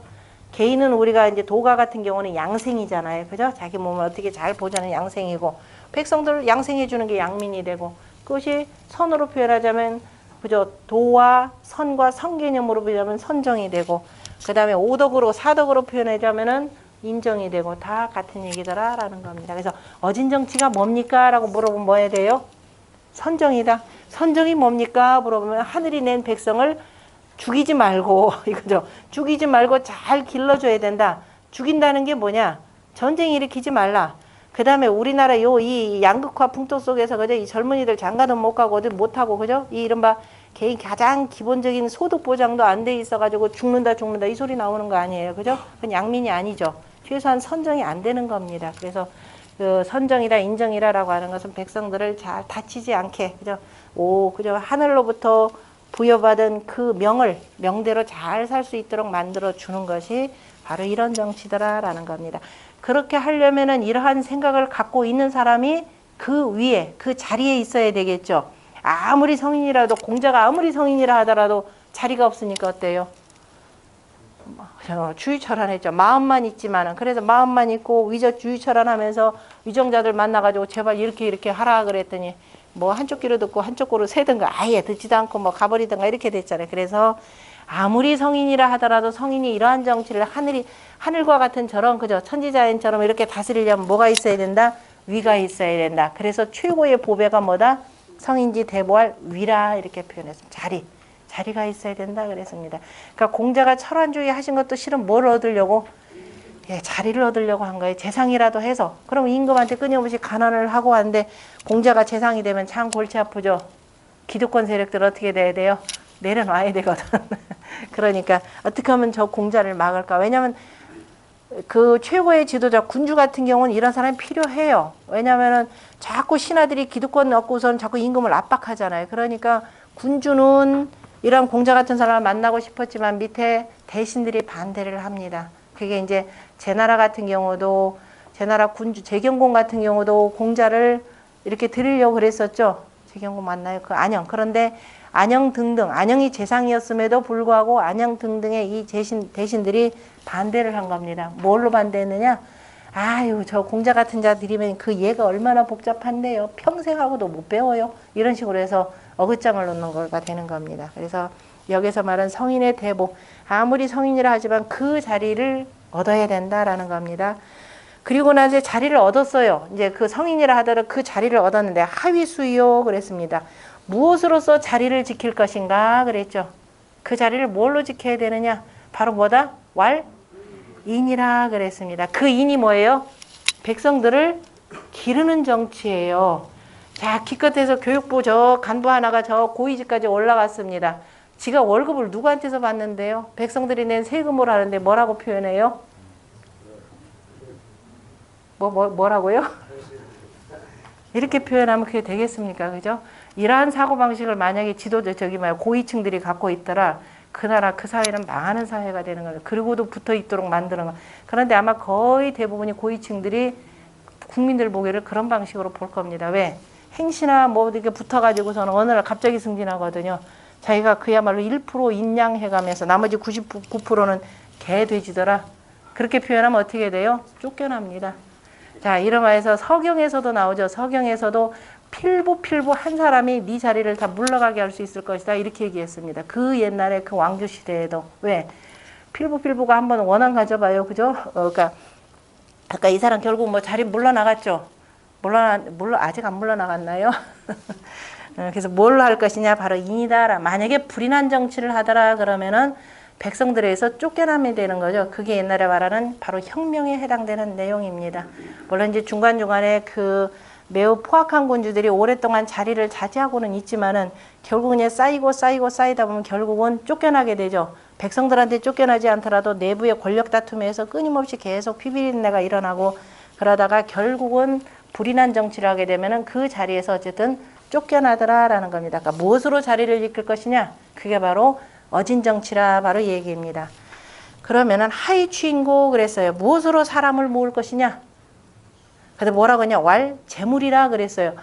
개인은 우리가 이제 도가 같은 경우는 양생이잖아요. 그죠? 자기 몸을 어떻게 잘 보자는 양생이고 백성들을 양생해주는 게 양민이 되고 그것이 선으로 표현하자면 그죠? 도와 선과 선 개념으로 표현하면 선정이 되고 그 다음에 오덕으로 사덕으로 표현하자면은 인정이 되고 다 같은 얘기더라 라는 겁니다. 그래서 어진 정치가 뭡니까? 라고 물어보면 뭐 해야 돼요? 선정이다. 선정이 뭡니까? 물어보면 하늘이 낸 백성을 죽이지 말고 이거죠. 죽이지 말고 잘 길러줘야 된다. 죽인다는 게 뭐냐? 전쟁 일으키지 말라. 그 다음에 우리나라 이 양극화 풍토 속에서 그죠? 이 젊은이들 장가도 못 가고 어디 못 하고 그죠? 이 이른바 개인 가장 기본적인 소득 보장도 안 돼 있어가지고 죽는다 이 소리 나오는 거 아니에요. 그죠? 그건 양민이 아니죠. 최소한 선정이 안 되는 겁니다. 그래서 그 선정이라 인정이라라고 하는 것은 백성들을 잘 다치지 않게 그죠? 그죠? 하늘로부터 부여받은 그 명대로 잘 살 수 있도록 만들어 주는 것이 바로 이런 정치더라라는 겁니다. 그렇게 하려면은 이러한 생각을 갖고 있는 사람이 그 위에 그 자리에 있어야 되겠죠. 아무리 성인이라도 공자가 아무리 성인이라 하더라도 자리가 없으니까 어때요? 주의철환했죠. 마음만 있지만은 그래서 마음만 있고 주의철환하면서 위정자들 만나가지고 제발 이렇게 하라 그랬더니 뭐 한쪽 귀로 듣고 한쪽 귀로 새든가 아예 듣지도 않고 뭐 가버리든가 이렇게 됐잖아요. 그래서 아무리 성인이라 하더라도 성인이 이러한 정치를 하늘과 같은 저런 그죠 천지자연처럼 이렇게 다스리려면 뭐가 있어야 된다? 위가 있어야 된다. 그래서 최고의 보배가 뭐다? 성인지 대보할 위라 이렇게 표현했습니다. 자리가 있어야 된다 그랬습니다. 그러니까 공자가 철환주의 하신 것도 실은 뭘 얻으려고? 예, 자리를 얻으려고 한 거예요. 재상이라도 해서. 그럼 임금한테 끊임없이 간언을 하고 하는데 공자가 재상이 되면 참 골치 아프죠. 기득권 세력들 어떻게 돼야 돼요? 내려놔야 되거든. 그러니까 어떻게 하면 저 공자를 막을까? 왜냐하면 그 최고의 지도자 군주 같은 경우는 이런 사람이 필요해요. 왜냐하면은 자꾸 신하들이 기득권 얻고선 자꾸 임금을 압박하잖아요. 그러니까 군주는 이런 공자 같은 사람을 만나고 싶었지만 밑에 대신들이 반대를 합니다. 그게 이제 제나라 같은 경우도 제나라 군주 재경공 같은 경우도 공자를 이렇게 드리려고 그랬었죠. 재경공 맞나요? 그 안영. 그런데 안영 등등 안영이 재상이었음에도 불구하고 안영 등등의 이 대신들이 반대를 한 겁니다. 뭘로 반대했느냐? 아유 저 공자 같은 자 드리면 그 예가 얼마나 복잡한데요. 평생 하고도 못 배워요. 이런 식으로 해서 어긋장을 놓는 거가 되는 겁니다. 그래서 여기서 말한 성인의 대보 아무리 성인이라 하지만 그 자리를 얻어야 된다라는 겁니다. 그리고 나서 자리를 얻었어요. 이제 그 성인이라 하더라도 그 자리를 얻었는데 하위수요 그랬습니다. 무엇으로서 자리를 지킬 것인가 그랬죠. 그 자리를 뭘로 지켜야 되느냐? 바로 뭐다? 인이라 그랬습니다. 그 인이 뭐예요? 백성들을 기르는 정치예요. 자, 기껏해서 교육부 저 간부 하나가 저 고위직까지 올라갔습니다. 지가 월급을 누구한테서 받는데요? 백성들이 낸 세금으로 하는데 뭐라고 표현해요? 뭐라고요? 이렇게 표현하면 그게 되겠습니까? 그죠? 이러한 사고방식을 만약에 고위층들이 갖고 있더라. 그 나라, 그 사회는 망하는 사회가 되는 거죠. 그리고도 붙어 있도록 만드는 거. 그런데 아마 거의 대부분이 고위층들이 국민들 보기를 그런 방식으로 볼 겁니다. 왜? 행시나 뭐 이렇게 붙어가지고서는 어느 날 갑자기 승진하거든요. 자기가 그야말로 1% 인양해가면서 나머지 99%는 개돼지더라. 그렇게 표현하면 어떻게 돼요? 쫓겨납니다. 자, 이러면서 서경에서도 나오죠. 서경에서도 필부 한 사람이 네 자리를 다 물러가게 할 수 있을 것이다. 이렇게 얘기했습니다. 그 옛날에 그 왕조 시대에도. 왜? 필부가 한번 원한 가져봐요. 그죠? 그러니까 아까 이 사람 결국 뭐 자리 물러나갔죠. 아직 안 물러나갔나요? 그래서 뭘로 할 것이냐? 바로 인이다. 만약에 불인한 정치를 하더라 그러면은 백성들에서 쫓겨남이 되는 거죠. 그게 옛날에 말하는 바로 혁명에 해당되는 내용입니다. 물론 이제 중간중간에 그 매우 포악한 군주들이 오랫동안 자리를 차지하고는 있지만은 결국은 쌓이다 보면 결국은 쫓겨나게 되죠. 백성들한테 쫓겨나지 않더라도 내부의 권력 다툼에서 끊임없이 계속 피비린내가 일어나고 그러다가 결국은 불인한 정치를 하게 되면은 그 자리에서 어쨌든 쫓겨나더라라는 겁니다. 그러니까 무엇으로 자리를 이끌 것이냐? 그게 바로 어진 정치라 바로 이 얘기입니다. 그러면은 하이추인고 그랬어요. 무엇으로 사람을 모을 것이냐? 근데 뭐라고 했냐? 재물이라 그랬어요.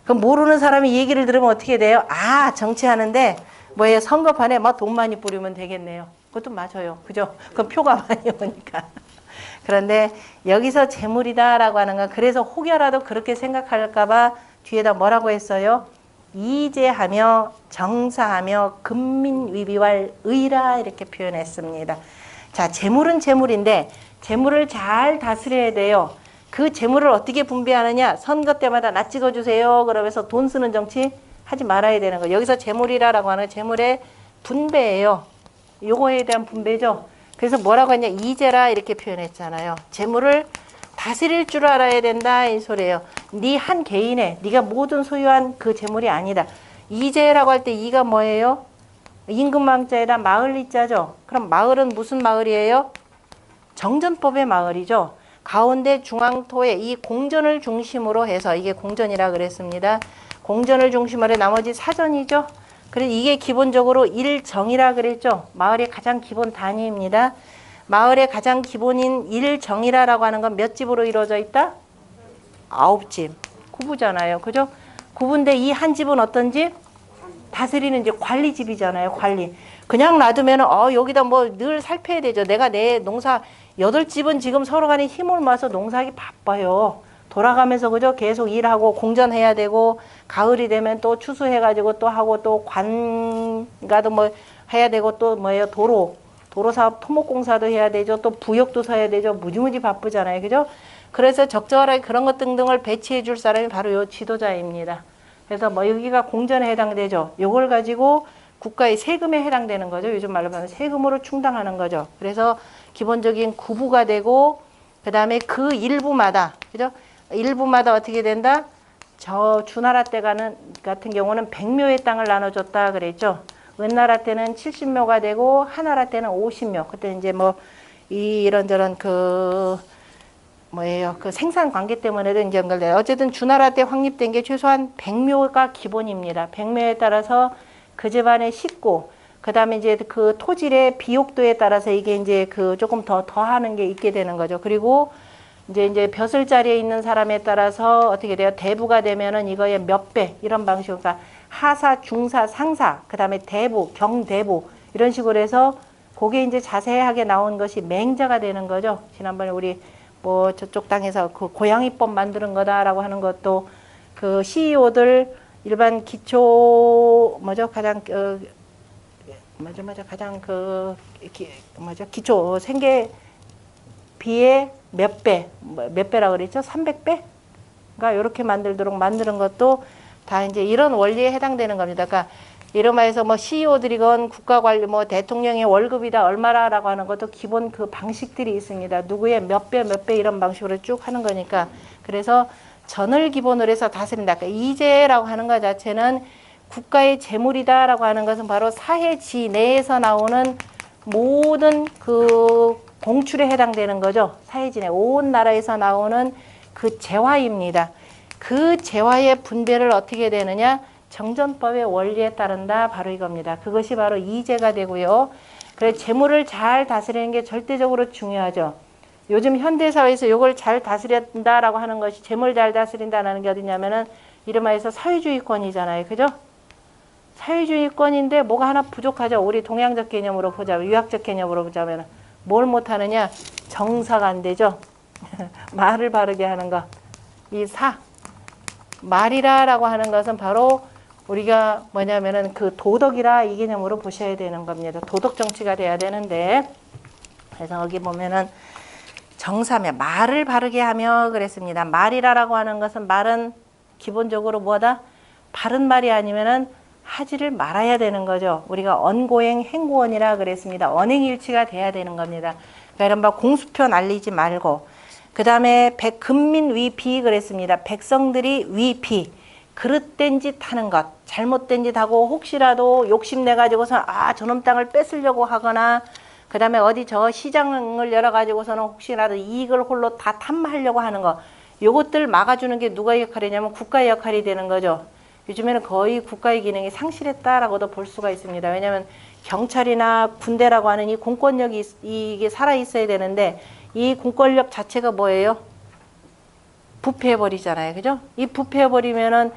그럼 모르는 사람이 얘기를 들으면 어떻게 돼요? 아, 정치하는데 뭐예요? 선거판에 막 돈 많이 뿌리면 되겠네요. 그것도 맞아요. 그죠? 그럼 표가 많이 오니까. 그런데 여기서 재물이다라고 하는 건 그래서 혹여라도 그렇게 생각할까봐 뒤에다 뭐라고 했어요? 이재하며 정사하며 근민위비할 의라 이렇게 표현했습니다. 자, 재물은 재물인데 재물을 잘 다스려야 돼요. 그 재물을 어떻게 분배하느냐? 선거 때마다 나 찍어주세요. 그러면서 돈 쓰는 정치 하지 말아야 되는 거예요. 여기서 재물이라고 하는 재물의 분배예요. 요거에 대한 분배죠. 그래서 뭐라고 했냐? 이재라 이렇게 표현했잖아요. 재물을 다스릴 줄 알아야 된다 이 소리예요. 네 한 개인의 네가 모든 소유한 그 재물이 아니다. 이재라고 할 때 이가 뭐예요? 임금망자에다 마을 이자죠. 그럼 마을은 무슨 마을이에요? 정전법의 마을이죠. 가운데 중앙토에 이 공전을 중심으로 해서 이게 공전이라 그랬습니다. 공전을 중심으로 나머지 사전이죠. 그래서 이게 기본적으로 일정이라 그랬죠. 마을의 가장 기본 단위입니다. 마을의 가장 기본인 일정이라고 하는 건 몇 집으로 이루어져 있다? 9집. 구부잖아요. 그죠? 구부인데 이 한 집은 어떤 집? 다스리는 집, 관리집이잖아요. 관리. 그냥 놔두면 여기다 뭐 늘 살펴야 되죠. 내가 내 농사 8집은 지금 서로 간에 힘을 모아서 농사하기 바빠요. 돌아가면서 그죠? 계속 일하고 공전해야 되고 가을이 되면 또 추수해가지고 또 하고 또 관가도 뭐 해야 되고 또 뭐예요? 도로 사업 토목공사도 해야 되죠. 또 부역도 서야 되죠. 무지무지 바쁘잖아요. 그죠? 그래서 적절하게 그런 것 등등을 배치해 줄 사람이 바로 요 지도자입니다. 그래서 뭐 여기가 공전에 해당되죠. 요걸 가지고 국가의 세금에 해당되는 거죠. 요즘 말로 하면 세금으로 충당하는 거죠. 그래서 기본적인 구부가 되고 그 다음에 그 일부마다 그죠? 일부마다 어떻게 된다? 저 주나라 때 같은 경우는 100묘의 땅을 나눠줬다 그랬죠. 은나라 때는 70묘가 되고 하나라 때는 50묘. 그때 이제 뭐 이런저런 그 뭐예요? 그 생산 관계 때문에도 이제 연결돼요. 어쨌든 주나라 때 확립된 게 최소한 100묘가 기본입니다. 100묘에 따라서 그 집안의 식구, 그 다음에 이제 그 토질의 비옥도에 따라서 이게 이제 그 조금 더하는 게 있게 되는 거죠. 그리고 이제 벼슬 자리에 있는 사람에 따라서 어떻게 돼요? 대부가 되면은 이거의 몇 배, 이런 방식으로. 그러니까 하사, 중사, 상사, 그 다음에 대부, 경대부, 이런 식으로 해서 그게 이제 자세하게 나온 것이 맹자가 되는 거죠. 지난번에 우리 뭐 저쪽 땅에서 그 고양이법 만드는 거다라고 하는 것도 그 CEO들 일반 기초 뭐죠? 가장 가장 기초 생계비의 몇 배라 그랬죠? 300배? 그러니까 이렇게 만들도록 만드는 것도 다 이제 이런 원리에 해당되는 겁니다. 그러니까 이런 말에서 뭐 CEO들이건 국가관리 뭐 대통령의 월급이다 얼마라고 하는 것도 기본 그 방식들이 있습니다. 누구의 몇 배 이런 방식으로 쭉 하는 거니까. 그래서 전을 기본으로 해서 다스린다. 그러니까 이제라고 하는 것 자체는 국가의 재물이다라고 하는 것은 바로 사회지 내에서 나오는 모든 그 공출에 해당되는 거죠. 사회지 내 온 나라에서 나오는 그 재화입니다. 그 재화의 분배를 어떻게 되느냐? 정전법의 원리에 따른다. 바로 이겁니다. 그것이 바로 이제가 되고요. 그래서 재물을 잘 다스리는 게 절대적으로 중요하죠. 요즘 현대사회에서 이걸 잘 다스린다라고 하는 것이 재물 잘 다스린다는 게 어디냐면은 이름하여서 사회주의권이잖아요. 그죠? 사회주의권인데 뭐가 하나 부족하죠. 우리 동양적 개념으로 보자면, 유학적 개념으로 보자면 뭘 못하느냐? 정사가 안 되죠. 말을 바르게 하는 거. 말이라라고 하는 것은 바로 우리가 뭐냐면은 그 도덕이라 이 개념으로 보셔야 되는 겁니다. 도덕 정치가 돼야 되는데, 그래서 여기 보면은 정사며 말을 바르게 하며 그랬습니다. 말이라라고 하는 것은 말은 기본적으로 뭐다? 바른 말이 아니면은 하지를 말아야 되는 거죠. 우리가 언고행 행고원이라 그랬습니다. 언행일치가 돼야 되는 겁니다. 그러니까 이른바 공수표 날리지 말고, 그 다음에 근민 위피 그랬습니다. 백성들이 위피, 그릇된 짓 하는 것, 잘못된 짓 하고 혹시라도 욕심내가지고서 저놈 땅을 뺏으려고 하거나, 그 다음에 어디 저 시장을 열어가지고서는 혹시라도 이익을 홀로 다 탐하려고 하는 거, 요것들 막아주는 게 누가의 역할이냐면 국가의 역할이 되는 거죠. 요즘에는 거의 국가의 기능이 상실했다라고도 볼 수가 있습니다. 왜냐하면 경찰이나 군대라고 하는 이 공권력이 이게 살아있어야 되는데, 이 공권력 자체가 뭐예요? 부패해버리잖아요. 그죠? 이 부패해버리면은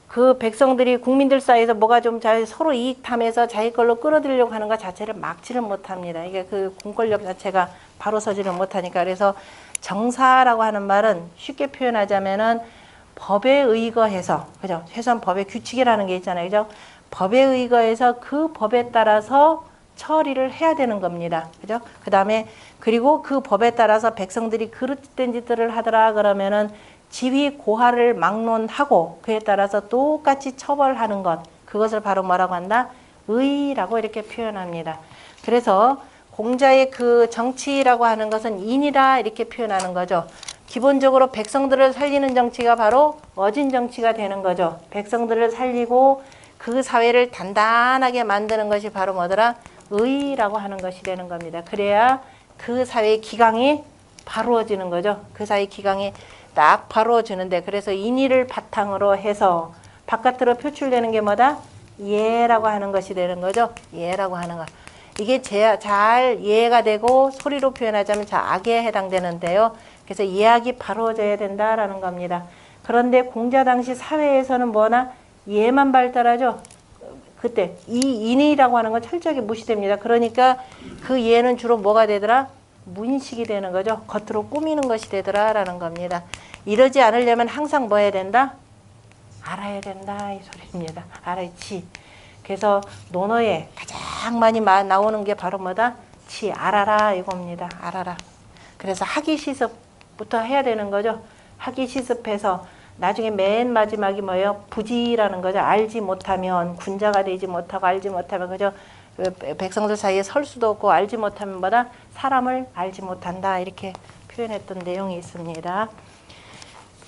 그 백성들이 국민들 사이에서 뭐가 좀 서로 이익 탐해서 자기 걸로 끌어들이려고 하는 것 자체를 막지를 못합니다. 이게 그 공권력 자체가 바로 서지를 못하니까. 그래서 정사라고 하는 말은 쉽게 표현하자면은 법에 의거해서, 그죠? 최소한 법의 규칙이라는 게 있잖아요. 그죠? 법에 의거해서 그 법에 따라서 처리를 해야 되는 겁니다. 그죠? 그 다음에 그리고 그 법에 따라서 백성들이 그릇된 짓들을 하더라 그러면은 지위 고하를 막론하고 그에 따라서 똑같이 처벌하는 것, 그것을 바로 뭐라고 한다? 의라고 이렇게 표현합니다. 그래서 공자의 그 정치라고 하는 것은 인이라 이렇게 표현하는 거죠. 기본적으로 백성들을 살리는 정치가 바로 어진 정치가 되는 거죠. 백성들을 살리고 그 사회를 단단하게 만드는 것이 바로 뭐더라? 의라고 하는 것이 되는 겁니다. 그래야 그 사회의 기강이 바로워지는 거죠. 그 사회의 기강이 딱 바로워지는데, 그래서 인의를 바탕으로 해서 바깥으로 표출되는 게 뭐다? 예라고 하는 것이 되는 거죠. 예라고 하는 것. 이게 잘 이해가 되고 소리로 표현하자면 악에 해당되는데요. 그래서 예악이 바로워져야 된다라는 겁니다. 그런데 공자 당시 사회에서는 뭐나 예만 발달하죠. 그때 이 인의라고 하는 건 철저하게 무시됩니다. 그러니까 그 예는 주로 뭐가 되더라? 문식이 되는 거죠. 겉으로 꾸미는 것이 되더라라는 겁니다. 이러지 않으려면 항상 뭐 해야 된다? 알아야 된다 이 소리입니다. 알아야지. 그래서 논어에 가장 많이 나오는 게 바로 뭐다? 지 알아라 이겁니다. 알아라. 그래서 학위 시습부터 해야 되는 거죠. 학위 시습해서 나중에 맨 마지막이 뭐예요? 부지라는 거죠. 알지 못하면 군자가 되지 못하고 알지 못하면 그죠? 백성들 사이에 설 수도 없고 알지 못하면 뭐다? 사람을 알지 못한다 이렇게 표현했던 내용이 있습니다.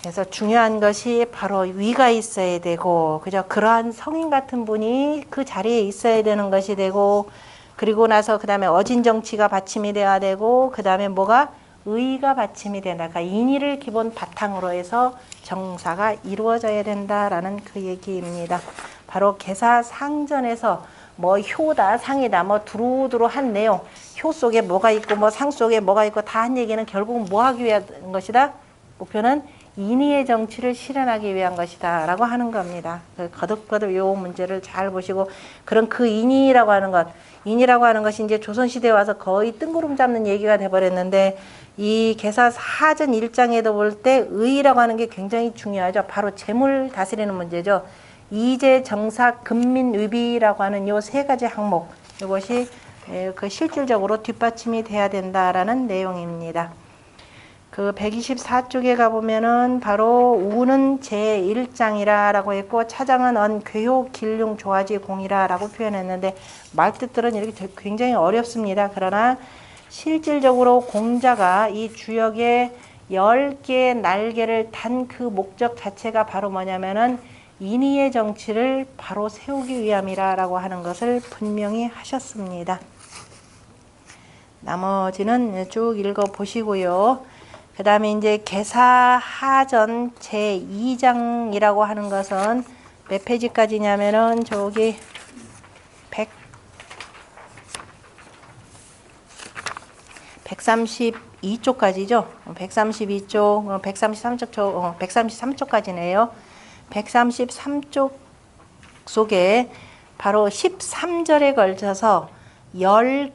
그래서 중요한 것이 바로 위가 있어야 되고 그죠? 그러한 성인 같은 분이 그 자리에 있어야 되는 것이 되고 그리고 나서 그 다음에 어진 정치가 받침이 돼야 되고 그 다음에 뭐가? 의가 받침이 된다. 그러니까 인의를 기본 바탕으로 해서 정사가 이루어져야 된다라는 그 얘기입니다. 바로 계사상전에서 뭐 효다 상이다 뭐 두루두루한 내용 효 속에 뭐가 있고 뭐 상 속에 뭐가 있고 다 한 얘기는 결국 뭐 하기 위한 것이다? 목표는 인의의 정치를 실현하기 위한 것이다 라고 하는 겁니다. 거듭거듭 이 문제를 잘 보시고 그런 그 인의라고 하는 것 인의라고 하는 것이 이제 조선시대에 와서 거의 뜬구름 잡는 얘기가 돼버렸는데 이 계사사전 1장에도 볼 때 의라고 하는 게 굉장히 중요하죠. 바로 재물 다스리는 문제죠. 이재, 정사, 금민위비라고 하는 요 세 가지 항목 이것이 그 실질적으로 뒷받침이 돼야 된다라는 내용입니다. 그 124쪽에 가보면은 바로 우는 제1장이라고 했고 차장은 언, 괴효, 길륭, 조화지, 공이라라고 표현했는데 말뜻들은 이렇게 굉장히 어렵습니다. 그러나 실질적으로 공자가 이 주역에 10개의 날개를 단 그 목적 자체가 바로 뭐냐면은 인의의 정치를 바로 세우기 위함이라고 하는 것을 분명히 하셨습니다. 나머지는 쭉 읽어 보시고요. 그 다음에 이제 계사하전 제2장이라고 하는 것은 몇 페이지까지냐면은 저기 132쪽까지죠. 132쪽, 133쪽, 133쪽까지네요. 133쪽 속에 바로 13절에 걸쳐서 10개,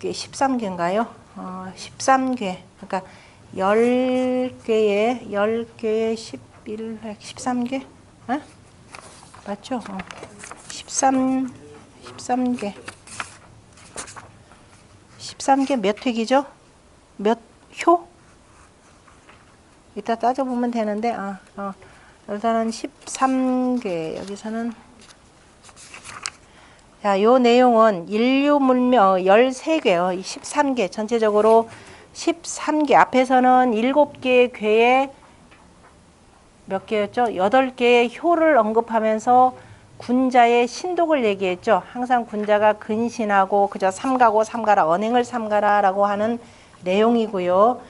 13개인가요? 13개. 그러니까 10개에 13개? 어? 맞죠? 13개. 13개 몇 획이죠? 몇 효? 이따 따져보면 되는데, 일단은 13개, 여기서는. 자, 요 내용은 인류문명 13개요. 13개, 전체적으로 13개. 앞에서는 7개의 괴에 몇 개였죠? 8개의 효를 언급하면서 군자의 신독을 얘기했죠. 항상 군자가 근신하고 그저 삼가고 삼가라, 언행을 삼가라라고 하는 내용이고요.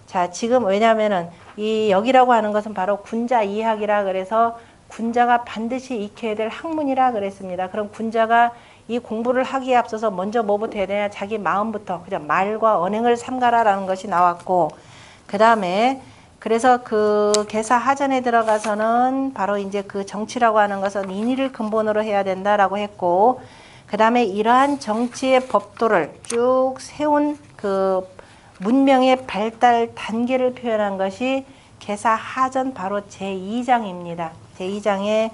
자, 지금 왜냐면은 이 여기라고 하는 것은 바로 군자 이학이라 그래서 군자가 반드시 익혀야 될 학문이라 그랬습니다. 그럼 군자가 이 공부를 하기에 앞서서 먼저 뭐부터 해야 되냐? 자기 마음부터 그저 말과 언행을 삼가라라는 것이 나왔고 그 다음에 그래서 그 계사하전에 들어가서는 바로 이제 그 정치라고 하는 것은 인의를 근본으로 해야 된다라고 했고 그 다음에 이러한 정치의 법도를 쭉 세운 그 문명의 발달 단계를 표현한 것이 계사하전 바로 제2장입니다. 제2장에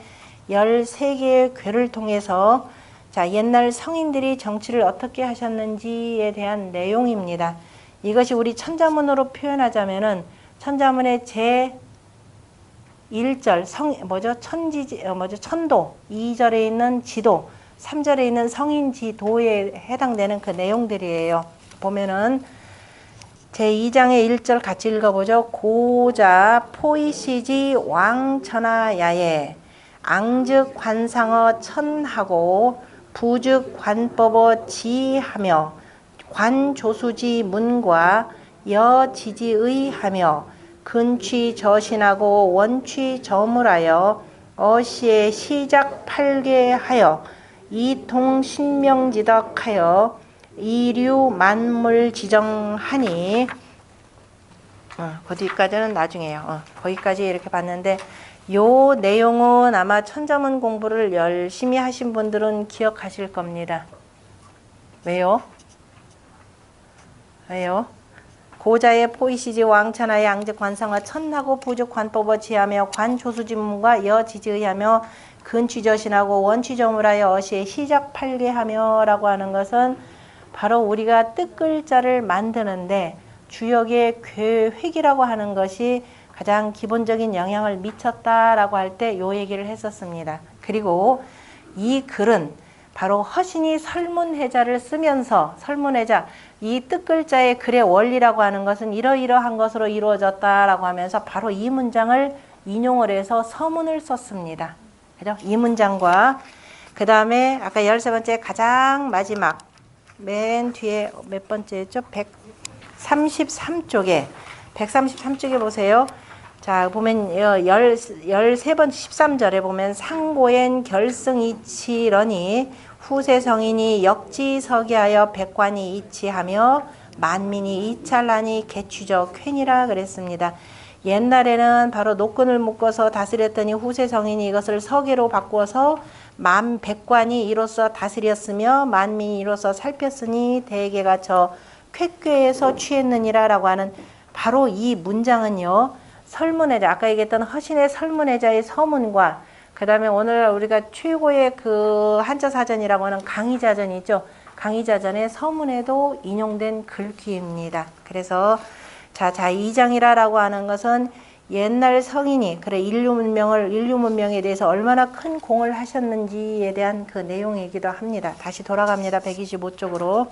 13개의 괴를 통해서 자, 옛날 성인들이 정치를 어떻게 하셨는지에 대한 내용입니다. 이것이 우리 천자문으로 표현하자면은 천자문의 제 1절 천도 2절에 있는 지도 3절에 있는 성인지도에 해당되는 그 내용들이에요. 보면은 제2장의 1절 같이 읽어보죠. 고자 포이시지 왕천하야에 앙즉 관상어 천하고 부즉 관법어 지하며 관조수지 문과 여지지의 하며 근취 저신하고 원취 저물하여 어시에 시작 팔계하여 이통신명지덕하여 이류 만물 지정하니 그 뒤까지는 나중에요. 거기까지 이렇게 봤는데 요 내용은 아마 천자문 공부를 열심히 하신 분들은 기억하실 겁니다. 왜요? 왜요? 고자의 포이시지 왕천하의 양적 관상과 천하고 부적 관법어 지하며 관조수지문과 여지지의하며 근취저신하고 원취저물하여 어시에 시작 팔계하며 라고 하는 것은 바로 우리가 뜻글자를 만드는데 주역의 괴획이라고 하는 것이 가장 기본적인 영향을 미쳤다라고 할 때 요 얘기를 했었습니다. 그리고 이 글은 바로 허신이 설문해자를 쓰면서 설문해자 이 뜻글자의 글의 원리라고 하는 것은 이러이러한 것으로 이루어졌다라고 하면서 바로 이 문장을 인용을 해서 서문을 썼습니다. 그죠? 이 문장과 그 다음에 아까 13번째 가장 마지막 맨 뒤에 몇 번째죠? 133쪽에 133쪽에 보세요. 자 보면 13번 13절에 보면 상고엔 결승이치러니 후세성인이 역지서기하여 백관이 이치하며 만민이 이찰나니 개취적 쾌니라 그랬습니다. 옛날에는 바로 노끈을 묶어서 다스렸더니 후세성인이 이것을 서계로 바꾸어서 백관이 이로써 다스렸으며 만민이 이로써 살폈으니 대개가 저 쾌꾀에서 취했느니라 라고 하는 바로 이 문장은요. 설문해자 아까 얘기했던 허신의 설문해자의 서문과 그 다음에 오늘 우리가 최고의 그 한자사전이라고 하는 강의자전이죠. 강의자전의 서문에도 인용된 글귀입니다. 그래서 자 2장이라고 하는 것은 옛날 성인이 그래 인류 문명에 대해서 얼마나 큰 공을 하셨는지에 대한 그 내용이기도 합니다. 다시 돌아갑니다. 125쪽으로.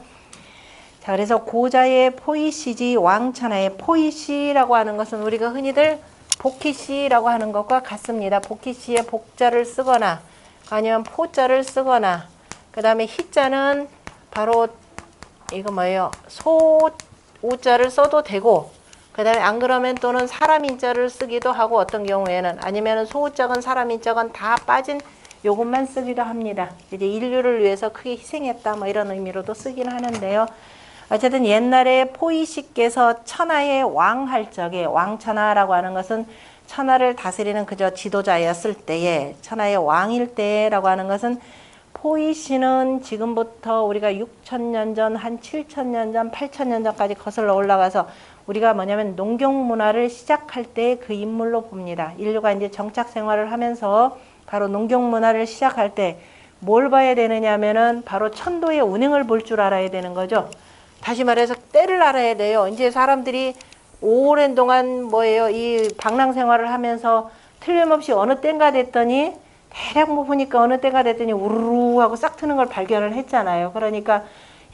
자, 그래서 고자의 포이시지 왕천하의 포이시라고 하는 것은 우리가 흔히들 복희시라고 하는 것과 같습니다. 복희시에 복자를 쓰거나 아니면 포자를 쓰거나 그 다음에 희자는 바로 이거 뭐예요? 오자를 써도 되고 그 다음에 안 그러면 또는 사람 인자를 쓰기도 하고 어떤 경우에는 아니면 소자건 사람 인자건 다 빠진 요것만 쓰기도 합니다. 이제 인류를 위해서 크게 희생했다 뭐 이런 의미로도 쓰긴 하는데요. 어쨌든 옛날에 포이시께서 천하의 왕할 적에 왕천하라고 하는 것은 천하를 다스리는 그저 지도자였을 때에 천하의 왕일 때라고 하는 것은 포이시는 지금부터 우리가 6,000년 전, 한 7,000년 전, 8,000년 전까지 거슬러 올라가서 우리가 뭐냐면 농경 문화를 시작할 때 그 인물로 봅니다. 인류가 이제 정착 생활을 하면서 바로 농경 문화를 시작할 때 뭘 봐야 되느냐 하면은 바로 천도의 운행을 볼 줄 알아야 되는 거죠. 다시 말해서 때를 알아야 돼요. 이제 사람들이 오랜 동안 뭐예요? 이 방랑 생활을 하면서 틀림없이 어느 때인가 됐더니 대략 뭐 보니까 어느 때가 됐더니 우르르 하고 싹 트는 걸 발견을 했잖아요. 그러니까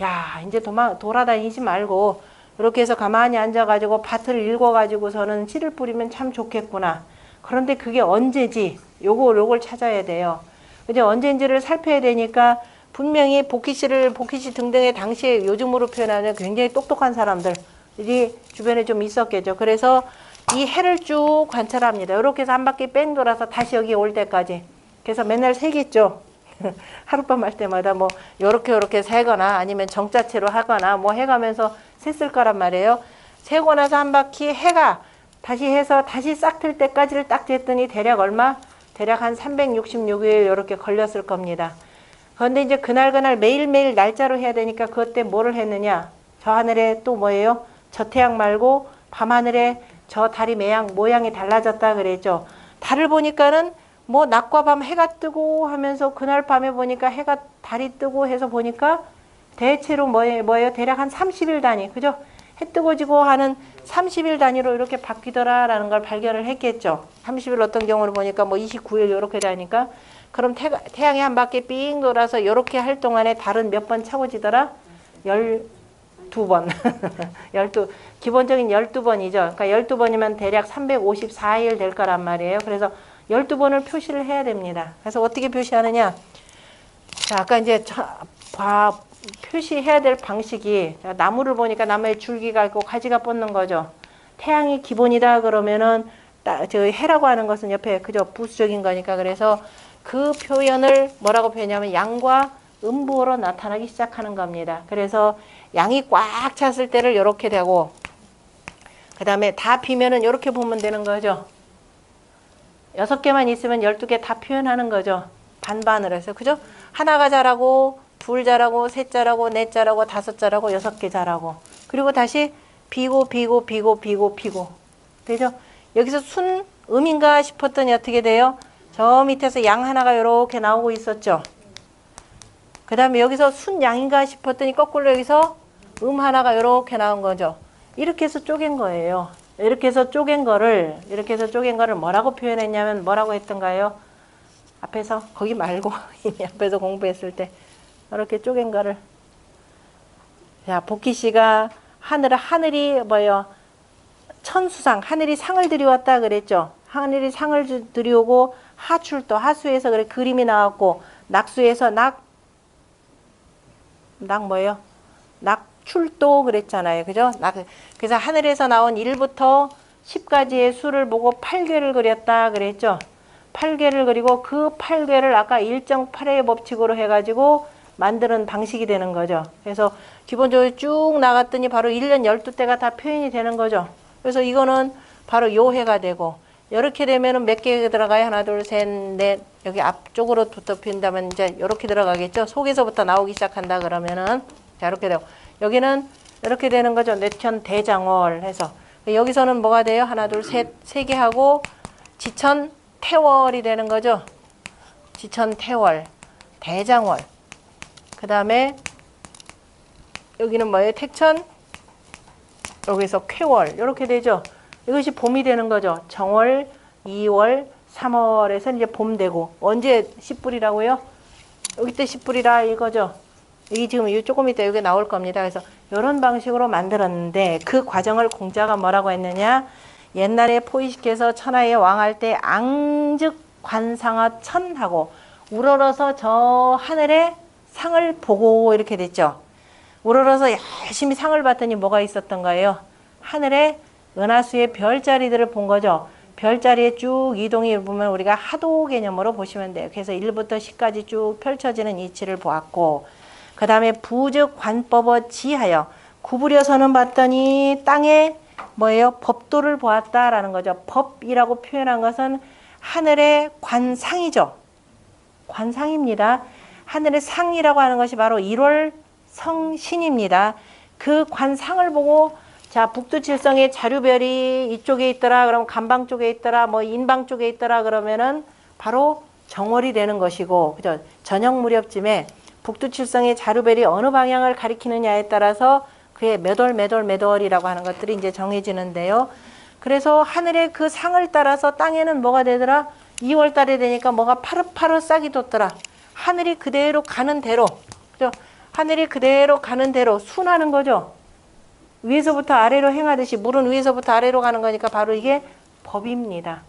야 이제 돌아다니지 말고 이렇게 해서 가만히 앉아가지고 밭을 읽어가지고서는 씨를 뿌리면 참 좋겠구나. 그런데 그게 언제지? 요걸 찾아야 돼요. 이제 언제인지를 살펴야 되니까 분명히 복희씨 등등의 당시에 요즘으로 표현하는 굉장히 똑똑한 사람들이 주변에 좀 있었겠죠. 그래서 이 해를 쭉 관찰합니다. 이렇게 해서 한 바퀴 뺑 돌아서 다시 여기 올 때까지. 그래서 맨날 세겠죠. 하룻밤 할 때마다 뭐 요렇게 세거나 아니면 정자체로 하거나 뭐 해가면서 셌을 거란 말이에요. 세고 나서 한 바퀴 해가 다시 해서 다시 싹 틀 때까지를 딱 쟀더니 대략 얼마? 대략 한 366일 이렇게 걸렸을 겁니다. 그런데 이제 그날 매일매일 날짜로 해야 되니까 그때 뭐를 했느냐? 저 하늘에 또 뭐예요? 저 태양 말고 밤하늘에 저 달이 모양이 달라졌다 그랬죠. 달을 보니까는 뭐 낮과 밤 해가 뜨고 하면서 그날 밤에 보니까 달이 뜨고 해서 보니까 대체로 뭐예요? 대략 한 30일 단위. 그죠? 해 뜨고 지고 하는 30일 단위로 이렇게 바뀌더라라는 걸 발견을 했겠죠. 30일 어떤 경우를 보니까 뭐 29일 이렇게 되니까 그럼 태양이 한 바퀴 삥 돌아서 이렇게 할 동안에 달은 몇 번 차고 지더라? 12번. 기본적인 12번이죠. 그러니까 12번이면 대략 354일 될 거란 말이에요. 그래서 12번을 표시를 해야 됩니다. 그래서 어떻게 표시하느냐? 자, 아까 이제 표시해야 될 방식이 나무를 보니까 나무에 줄기가 있고 가지가 뻗는 거죠. 태양이 기본이다 그러면은 저 해라고 하는 것은 옆에 그저 부수적인 거니까 그래서 그 표현을 뭐라고 표현하냐면 양과 음부어로 나타나기 시작하는 겁니다. 그래서 양이 꽉 찼을 때를 이렇게 되고 그 다음에 다 비면은 이렇게 보면 되는 거죠. 6개만 있으면 12개 다 표현하는 거죠. 반반으로 해서 그죠? 하나가 자라고 둘 자라고 셋 자라고 넷 자라고 5 자라고 6개 자라고 그리고 다시 비고 비고 비고 비고 비고 되죠? 여기서 순 음인가 싶었더니 어떻게 돼요? 저 밑에서 양 하나가 이렇게 나오고 있었죠. 그 다음에 여기서 순 양인가 싶었더니 거꾸로 여기서 하나가 이렇게 나온 거죠. 이렇게 해서 쪼갠 거예요. 이렇게 해서 쪼갠 거를 뭐라고 표현했냐면 뭐라고 했던가요? 앞에서 거기 말고 이미 앞에서 공부했을 때 이렇게 쪼갠 거를 자 복희 씨가 하늘이 뭐요? 천수상 하늘이 상을 들여왔다 그랬죠. 하늘이 상을 들여오고 하출도 하수에서 그래 그림이 나왔고 낙수에서 뭐예요? 낙출도 그랬잖아요. 그죠? 그래서 하늘에서 나온 1부터 10까지의 수를 보고 8개를 그렸다 그랬죠. 8개를 그리고 그 8개를 아까 1.8의 법칙으로 해가지고 만드는 방식이 되는 거죠. 그래서 기본적으로 쭉 나갔더니 바로 1년 12대가 다 표현이 되는 거죠. 그래서 이거는 바로 요 해가 되고 이렇게 되면은 몇 개가 들어가요? 하나, 둘, 셋, 넷. 여기 앞쪽으로 붙어핀다면 이제 이렇게 들어가겠죠. 속에서부터 나오기 시작한다 그러면은 자 이렇게 되고 여기는 이렇게 되는 거죠. 내천 대장월 해서 여기서는 뭐가 돼요? 하나, 둘, 셋, 세 개 하고 지천 태월이 되는 거죠. 지천 태월, 대장월. 그 다음에 여기는 뭐예요? 택천, 여기서 쾌월 이렇게 되죠. 이것이 봄이 되는 거죠. 정월, 2월, 3월에서 이제 봄 되고 언제 씨뿌리라고요? 여기 때 씨뿌리라 이거죠. 이게 지금 조금 이따 여기 나올 겁니다. 그래서 이런 방식으로 만들었는데 그 과정을 공자가 뭐라고 했느냐? 옛날에 포의식해서 천하의 왕할 때 앙즉 관상하 천하고 우러러서 저 하늘에 상을 보고 이렇게 됐죠. 우러러서 열심히 상을 봤더니 뭐가 있었던가요? 하늘에 은하수의 별자리들을 본 거죠. 별자리에 쭉 이동이 보면 우리가 하도 개념으로 보시면 돼요. 그래서 1부터 10까지 쭉 펼쳐지는 이치를 보았고 그 다음에 부즉 관법어 지하여 구부려서는 봤더니 땅에 뭐예요? 법도를 보았다라는 거죠. 법이라고 표현한 것은 하늘의 관상이죠. 관상입니다. 하늘의 상이라고 하는 것이 바로 1월 성신입니다. 그 관상을 보고 자 북두칠성의 자류별이 이쪽에 있더라 그럼 간방 쪽에 있더라 뭐 인방 쪽에 있더라 그러면은 바로 정월이 되는 것이고 그죠? 저녁 무렵쯤에 북두칠성의 자류별이 어느 방향을 가리키느냐에 따라서 그의 몇 월이라고 하는 것들이 이제 정해지는데요. 그래서 하늘의 그 상을 따라서 땅에는 뭐가 되더라? 2월 달에 되니까 뭐가 파릇파릇 싹이 돋더라. 하늘이 그대로 가는 대로 그죠? 하늘이 그대로 가는 대로 순하는 거죠. 위에서부터 아래로 행하듯이 물은 위에서부터 아래로 가는 거니까 바로 이게 법입니다.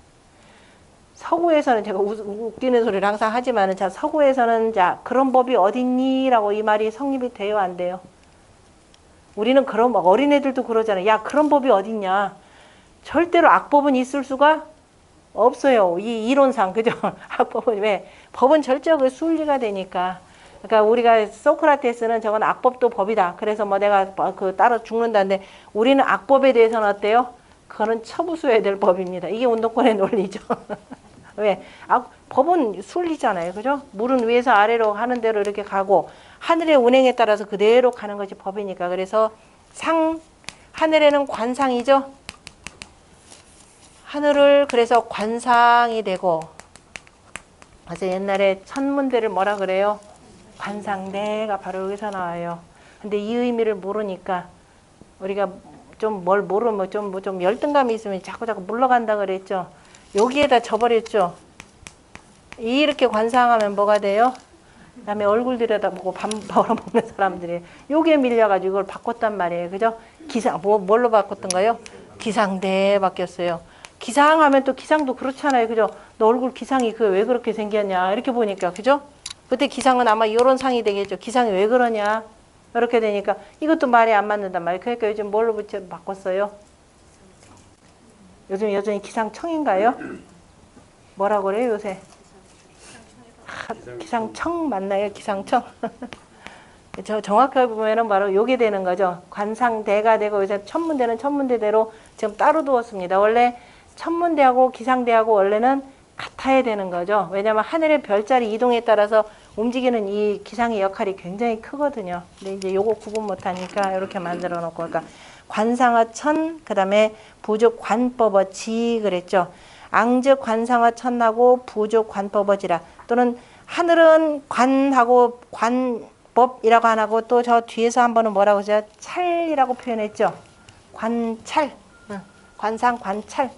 서구에서는 제가 웃기는 소리를 항상 하지만은 자 서구에서는 자 그런 법이 어딨니? 라고 이 말이 성립이 돼요 안 돼요? 우리는 그런 어린애들도 그러잖아요. 야 그런 법이 어딨냐? 절대로 악법은 있을 수가 없어요. 이 이론상 그죠? 악법은 왜? 법은 절대로 순리가 되니까. 그러니까 우리가 소크라테스는 저건 악법도 법이다. 그래서 뭐 내가 그 따로 죽는다는데 우리는 악법에 대해서는 어때요? 그거는 처부수해야 될 법입니다. 이게 운동권의 논리죠. 왜? 법은 순리잖아요. 그죠? 물은 위에서 아래로 하는 대로 이렇게 가고 하늘의 운행에 따라서 그대로 가는 것이 법이니까. 그래서 하늘에는 관상이죠. 하늘을 그래서 관상이 되고 그래서 옛날에 천문대를 뭐라 그래요? 관상대가 바로 여기서 나와요. 근데 이 의미를 모르니까 우리가 좀 뭘 모르면 좀 열등감이 있으면 자꾸 물러간다 그랬죠. 여기에다 져버렸죠. 이렇게 관상하면 뭐가 돼요? 그다음에 얼굴 들여다보고 밥 벌어먹는 사람들이 여기에 밀려가지고 이걸 바꿨단 말이에요. 그죠? 뭘로 바꿨던가요? 기상대 바뀌었어요. 기상하면 또 기상도 그렇잖아요. 그죠? 너 얼굴 기상이 왜 그렇게 생겼냐 이렇게 보니까 그죠? 그때 기상은 아마 이런 상이 되겠죠. 기상이 왜 그러냐 이렇게 되니까 이것도 말이 안 맞는단 말이에요. 그러니까 요즘 뭘로 바꿨어요? 요즘 여전히 기상청인가요? 뭐라고 그래요 요새? 기상청 맞나요? 기상청? 저 정확하게 보면은 바로 요게 되는 거죠. 관상대가 되고 요새 천문대는 천문대대로 지금 따로 두었습니다. 원래 천문대하고 기상대하고 원래는 같아야 되는 거죠. 왜냐하면 하늘의 별자리 이동에 따라서 움직이는 이 기상의 역할이 굉장히 크거든요. 근데 이제 요거 구분 못하니까 이렇게 만들어 놓고 그러니까 관상어천, 그 다음에 부족 관법어지 그랬죠. 앙즉 관상어 천하고 부족 관법어지라. 또는 하늘은 관하고 관법이라고 안 하고 또 저 뒤에서 한 번은 뭐라고 했어요? 찰이라고 표현했죠. 관찰, 관상 관찰,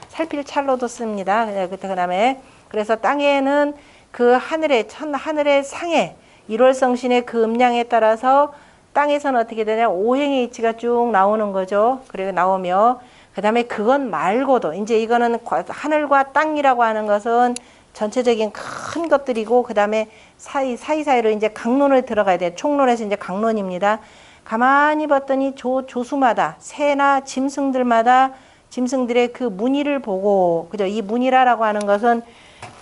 살필 찰로도 씁니다. 그 다음에 그래서 땅에는 그 하늘의 상에 일월성신의 그 음량에 따라서 땅에서는 어떻게 되냐? 오행의 이치가 쭉 나오는 거죠. 그리고 나오며 그 다음에 그건 말고도 이제 이거는 하늘과 땅이라고 하는 것은 전체적인 큰 것들이고 그 다음에 사이사이로 이제 강론을 들어가야 돼요. 총론에서 이제 강론입니다. 가만히 봤더니 조수마다 새나 짐승들의 그 무늬를 보고 그죠? 이 무늬라라고 하는 것은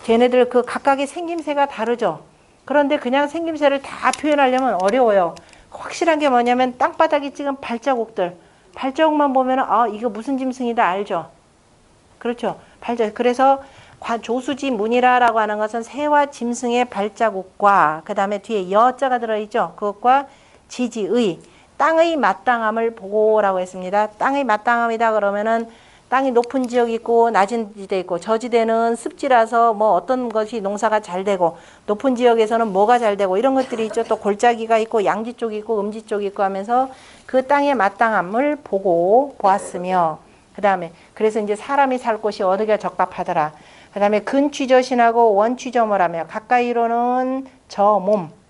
걔네들 그 각각의 생김새가 다르죠. 그런데 그냥 생김새를 다 표현하려면 어려워요. 확실한 게 뭐냐면 땅바닥에 찍은 발자국만 보면 이거 무슨 짐승이다 알죠. 그렇죠. 그래서 조수지 무늬라라고 하는 것은 새와 짐승의 발자국과 그 다음에 뒤에 여자가 들어있죠. 그것과 지지의 땅의 마땅함을 보고라고 했습니다. 땅의 마땅함이다 그러면은 땅이 높은 지역이 있고 낮은 지대 있고 저지대는 습지라서 뭐 어떤 것이 농사가 잘 되고 높은 지역에서는 뭐가 잘 되고 이런 것들이 있죠. 또 골짜기가 있고 양지 쪽이 있고 음지 쪽이 있고 하면서 그 땅의 마땅함을 보았으며 그 다음에 그래서 이제 사람이 살 곳이 어디가 적합하더라. 그 다음에 근취저신하고 원취저물 하며 가까이로는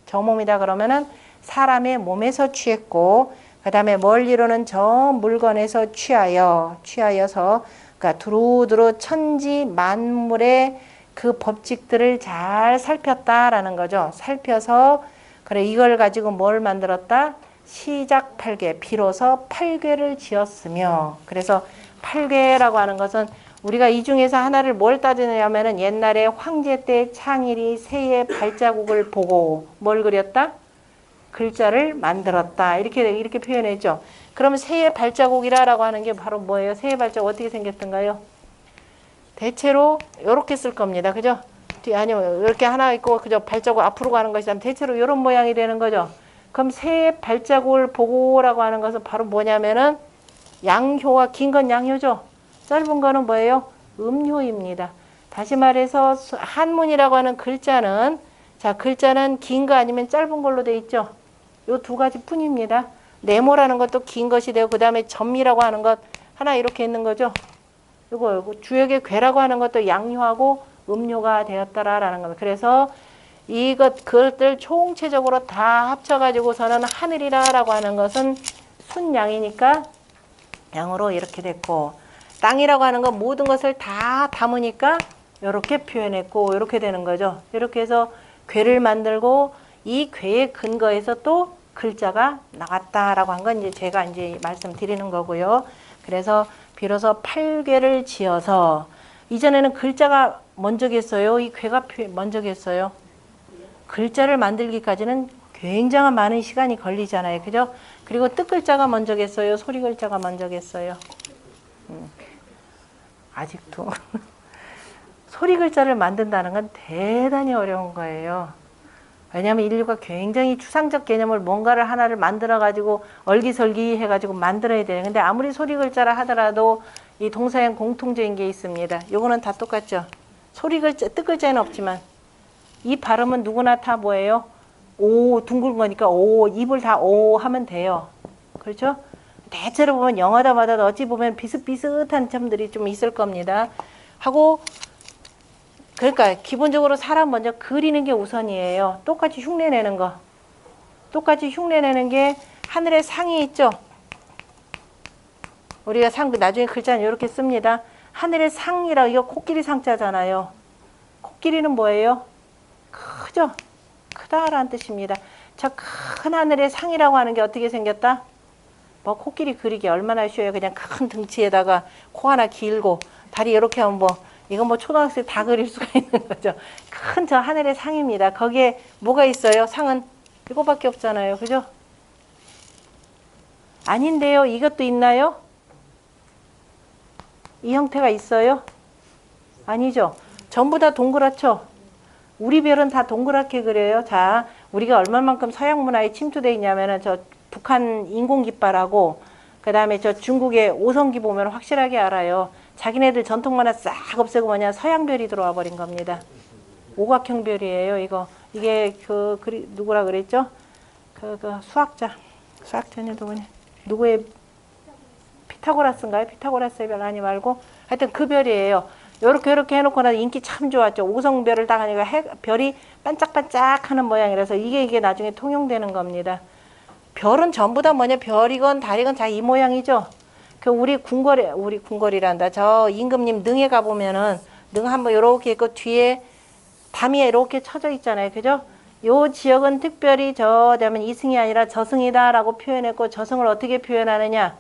저몸이다 그러면은 사람의 몸에서 취했고 그 다음에 멀리로는 저 물건에서 취하여서 그러니까 두루두루 천지 만물의 그 법칙들을 잘 살폈다라는 거죠. 살펴서 그래 이걸 가지고 뭘 만들었다? 시작 8개 비로소 8궤를 지었으며 그래서 8궤라고 하는 것은 우리가 이 중에서 하나를 뭘 따지냐면은 옛날에 황제 때 창일이 새의 발자국을 보고 뭘 그렸다? 글자를 만들었다. 이렇게 표현했죠. 그러면 새의 발자국이라고 하는 게 바로 뭐예요? 새의 발자국 어떻게 생겼던가요? 대체로 이렇게 쓸 겁니다. 그죠? 아니요. 이렇게 하나 있고 그죠? 발자국 앞으로 가는 것이라면 대체로 이런 모양이 되는 거죠. 그럼 새의 발자국을 보고라고 하는 것은 바로 뭐냐면은 양효와 긴 건 양효죠. 짧은 거는 뭐예요? 음효입니다. 다시 말해서 한문이라고 하는 글자는 글자는 긴 거 아니면 짧은 걸로 돼 있죠. 요 두 가지 뿐입니다. 네모라는 것도 긴 것이 되고 그 다음에 점이라고 하는 것 하나 이렇게 있는 거죠. 요거 주역의 괴라고 하는 것도 양효하고 음효가 되었다라는 겁니다. 그래서 그것들 총체적으로 다 합쳐가지고서는 하늘이라고 하는 것은 순양이니까 양으로 이렇게 됐고 땅이라고 하는 건 모든 것을 다 담으니까 이렇게 표현했고 이렇게 되는 거죠. 이렇게 해서 괴를 만들고 이 괴의 근거에서 또 글자가 나왔다라고 한 건 이제 제가 이제 말씀드리는 거고요. 그래서 비로소 8궤를 지어서 이전에는 글자가 먼저겠어요. 이 괴가 먼저겠어요. 글자를 만들기까지는 굉장한 많은 시간이 걸리잖아요. 그죠? 그리고 뜻글자가 먼저겠어요. 소리글자가 먼저겠어요. 아직도 소리글자를 만든다는 건 대단히 어려운 거예요. 왜냐하면 인류가 굉장히 추상적 개념을 뭔가를 하나를 만들어 가지고 얼기설기 해가지고 만들어야 돼요. 근데 아무리 소리글자라 하더라도 이 동사형 공통적인 게 있습니다. 요거는 다 똑같죠. 소리글자, 뜻글자는 없지만 이 발음은 누구나 다 뭐예요? 오, 둥근 거니까 오, 입을 다 오 하면 돼요. 그렇죠? 대체로 보면 영어다마다 어찌 보면 비슷비슷한 점들이 좀 있을 겁니다. 하고 그러니까 기본적으로 사람 먼저 그리는 게 우선이에요. 똑같이 흉내내는 거. 똑같이 흉내내는 게 하늘의 상이 있죠. 우리가 나중에 글자는 이렇게 씁니다. 하늘의 상이라 이거 코끼리 상자잖아요. 코끼리는 뭐예요? 크죠? 크다라는 뜻입니다. 저 큰 하늘의 상이라고 하는 게 어떻게 생겼다? 뭐 코끼리 그리기 얼마나 쉬워요. 그냥 큰 등치에다가 코 하나 길고 다리 이렇게 하면 이건 초등학생 다 그릴 수가 있는 거죠. 큰 저 하늘의 상입니다. 거기에 뭐가 있어요? 상은 이거밖에 없잖아요. 그죠? 아닌데요. 이것도 있나요? 이 형태가 있어요? 아니죠. 전부 다 동그랗죠? 우리 별은 다 동그랗게 그려요. 자, 우리가 얼마만큼 서양 문화에 침투되어 있냐면은 저 북한 인공깃발하고 그 다음에 저 중국의 오성기 보면 확실하게 알아요. 자기네들 전통 문화 싹 없애고 뭐냐 서양별이 들어와 버린 겁니다. 오각형 별이에요. 이게 누구라 그랬죠? 수학자는 누구냐? 누구의 피타고라스인가요? 피타고라스의 별 아니 말고 하여튼 그 별이에요. 요렇게 해놓고 나 인기 참 좋았죠. 오성별을 딱 하니까 별이 반짝반짝하는 모양이라서 이게 나중에 통용되는 겁니다. 별은 전부 다 뭐냐 별이건 달이건 다 이 모양이죠. 우리 궁궐이란다. 저 임금님 능에 가보면은 능 한번 요렇게 있고 뒤에 담이 이렇게 쳐져 있잖아요. 그죠? 요 지역은 특별히 저다면 이승이 아니라 저승이다라고 표현했고 저승을 어떻게 표현하느냐?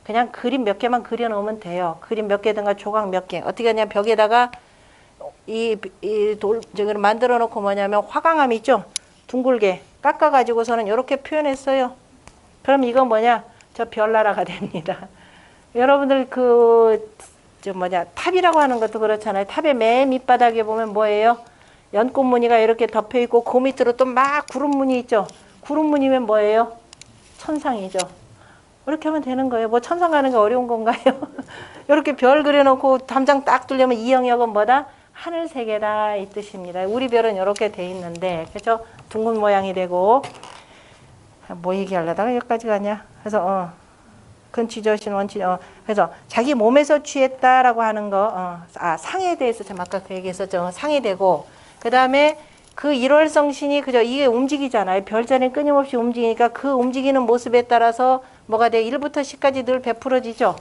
그냥 그림 몇 개만 그려놓으면 돼요. 그림 몇 개든가 조각 몇 개. 어떻게 하냐? 벽에다가 저기를 만들어 놓고 뭐냐면 화강암 있죠? 둥글게 깎아가지고서는 이렇게 표현했어요. 그럼 이건 뭐냐? 저 별나라가 됩니다. 여러분들 탑이라고 하는 것도 그렇잖아요. 탑의 맨 밑바닥에 보면 뭐예요? 연꽃 무늬가 이렇게 덮여 있고 그 밑으로 또 막 구름 무늬 있죠. 구름 무늬면 뭐예요? 천상이죠. 이렇게 하면 되는 거예요. 뭐 천상 가는 게 어려운 건가요? 이렇게 별 그려놓고 담장 딱 뚫려면 이 영역은 뭐다? 하늘 세계다 이 뜻입니다. 우리 별은 이렇게 돼 있는데 그죠? 둥근 모양이 되고 뭐 얘기하려다가 여기까지 가냐? 그래서 근취저신 원취 그래서 자기 몸에서 취했다라고 하는 거 상에 대해서 참 아까 그 얘기했었죠. 상이 되고 그 다음에 그 일월성신이 그죠? 이게 움직이잖아요. 별자리는 끊임없이 움직이니까 그 움직이는 모습에 따라서 뭐가 돼? 1부터 10까지 늘 베풀어지죠.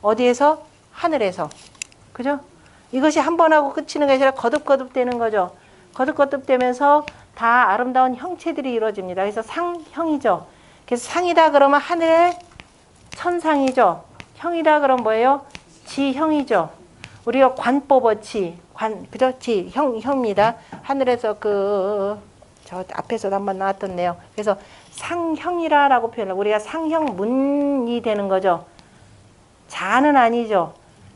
어디에서? 하늘에서. 그죠? 이것이 한 번 하고 끝이는 게 아니라 거듭거듭 되는 거죠. 거듭거듭 되면서 다 아름다운 형체들이 이루어집니다. 그래서 상형이죠. 그래서 상이다 그러면 하늘의 천상이죠. 형이다 그러면 뭐예요? 지형이죠. 우리가 관 뽑었지. 그죠? 형입니다. 하늘에서 저 앞에서도 한번 나왔던 내용. 그래서 상형이라고 표현을 우리가 상형문이 되는 거죠. 자는 아니죠.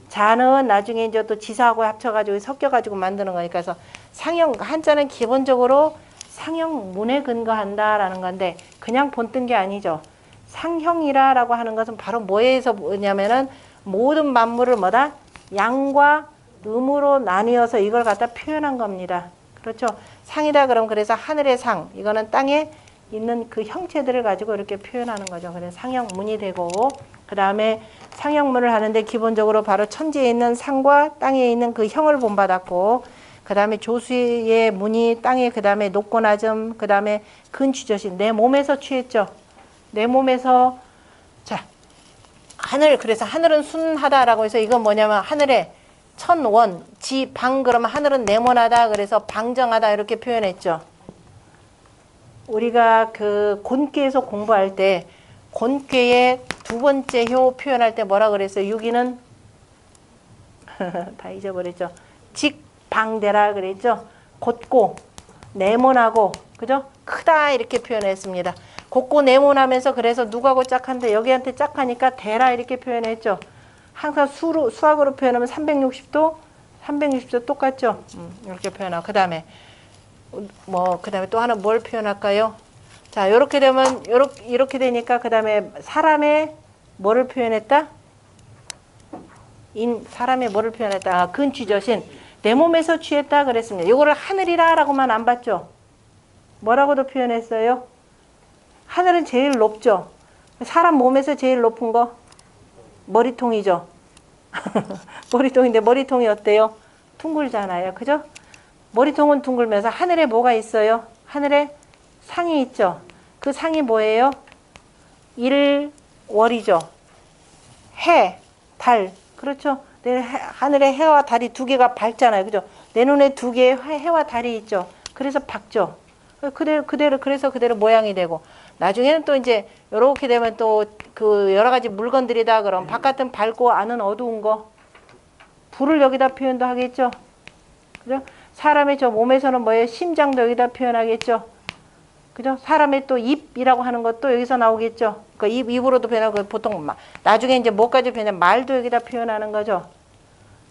자는 나중에 이제 또 지사하고 합쳐가지고 섞여가지고 만드는 거니까. 그래서 상형, 한자는 기본적으로 상형문에 근거한다라는 건데 그냥 본뜬 게 아니죠. 상형이라고 하는 것은 바로 뭐에서 뭐냐면은 모든 만물을 뭐다? 양과 음으로 나뉘어서 이걸 갖다 표현한 겁니다. 그렇죠? 상이다 그럼 그래서 하늘의 상, 이거는 땅에 있는 그 형체들을 가지고 이렇게 표현하는 거죠. 그래서 상형문이 되고 그 다음에 상형문을 하는데 기본적으로 바로 천지에 있는 상과 땅에 있는 그 형을 본받았고 그 다음에 조수의 문이 땅에 그 다음에 높고 낮음 그 다음에 근취저신 내 몸에서 취했죠. 내 몸에서 자 하늘 그래서 하늘은 순하다라고 해서 이건 뭐냐면 하늘에 천원 지방 그러면 하늘은 네모나다 그래서 방정하다 이렇게 표현했죠. 우리가 그 곤괴에서 공부할 때 곤괴의 두 번째 효 표현할 때 뭐라 그랬어요? 유기는 다 잊어버렸죠. 직방대라 그랬죠. 곧고 네모나고 그죠? 크다 이렇게 표현했습니다. 곧고 네모나면서 그래서 누구하고 짝한데 여기한테 짝하니까 대라 이렇게 표현했죠. 항상 수학으로 표현하면 360도 똑같죠. 이렇게 표현하고 그 다음에 그 다음에 또 하나 뭘 표현할까요? 자, 요렇게 되면 이렇게 되니까 그 다음에 사람의 뭐를 표현했다? 사람의 뭐를 표현했다? 근취저신 내 몸에서 취했다 그랬습니다. 요거를 하늘이라라고만 안 봤죠. 뭐라고도 표현했어요? 하늘은 제일 높죠. 사람 몸에서 제일 높은 거 머리통이죠. 머리통인데 머리통이 어때요? 둥글잖아요. 그죠? 머리통은 둥글면서 하늘에 뭐가 있어요? 하늘에 상이 있죠. 그 상이 뭐예요? 일월이죠. 해, 달. 그렇죠? 하늘에 해와 달이 두 개가 밝잖아요. 그죠? 내 눈에 두 개의 해와 달이 있죠. 그래서 밝죠. 그래서 그대로 모양이 되고 나중에는 또 이제 이렇게 되면 또 그 여러 가지 물건들이다 그럼 바깥은 밝고 안은 어두운 거 불을 여기다 표현도 하겠죠. 그죠? 사람의 저 몸에서는 뭐예요? 심장도 여기다 표현하겠죠. 그죠? 사람의 또 입이라고 하는 것도 여기서 나오겠죠. 그 입으로도 표현하고 보통 나중에 이제 뭐까지 표현하면 말도 여기다 표현하는 거죠.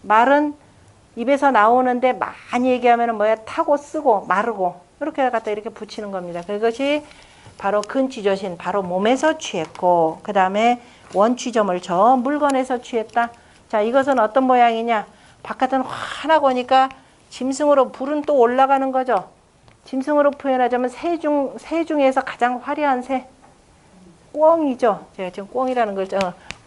말은 입에서 나오는데 많이 얘기하면은 뭐야? 타고 쓰고 마르고 이렇게 갖다 이렇게 붙이는 겁니다. 그것이 바로 근취조신, 바로 몸에서 취했고, 그 다음에 원취점을 저 물건에서 취했다. 자, 이것은 어떤 모양이냐? 바깥은 환하고 오니까 짐승으로 불은 또 올라가는 거죠. 짐승으로 표현하자면 새 중에서 가장 화려한 새. 꿩이죠. 제가 지금 꿩이라는 걸,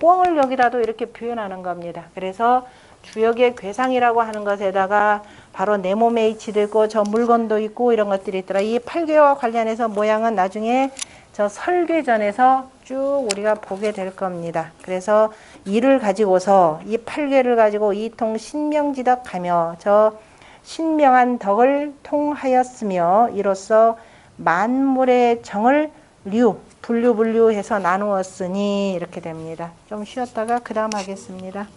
꿩을 여기다도 이렇게 표현하는 겁니다. 그래서 주역의 괴상이라고 하는 것에다가 바로 내 몸에 이치도 있고 저 물건도 있고 이런 것들이 있더라. 이 팔괘와 관련해서 모양은 나중에 저 설괴전에서 쭉 우리가 보게 될 겁니다. 그래서 이를 가지고서 이 팔괘를 가지고 이통 신명지덕하며 저 신명한 덕을 통하였으며 이로써 만물의 정을 분류해서 나누었으니 이렇게 됩니다. 좀 쉬었다가 그 다음 하겠습니다.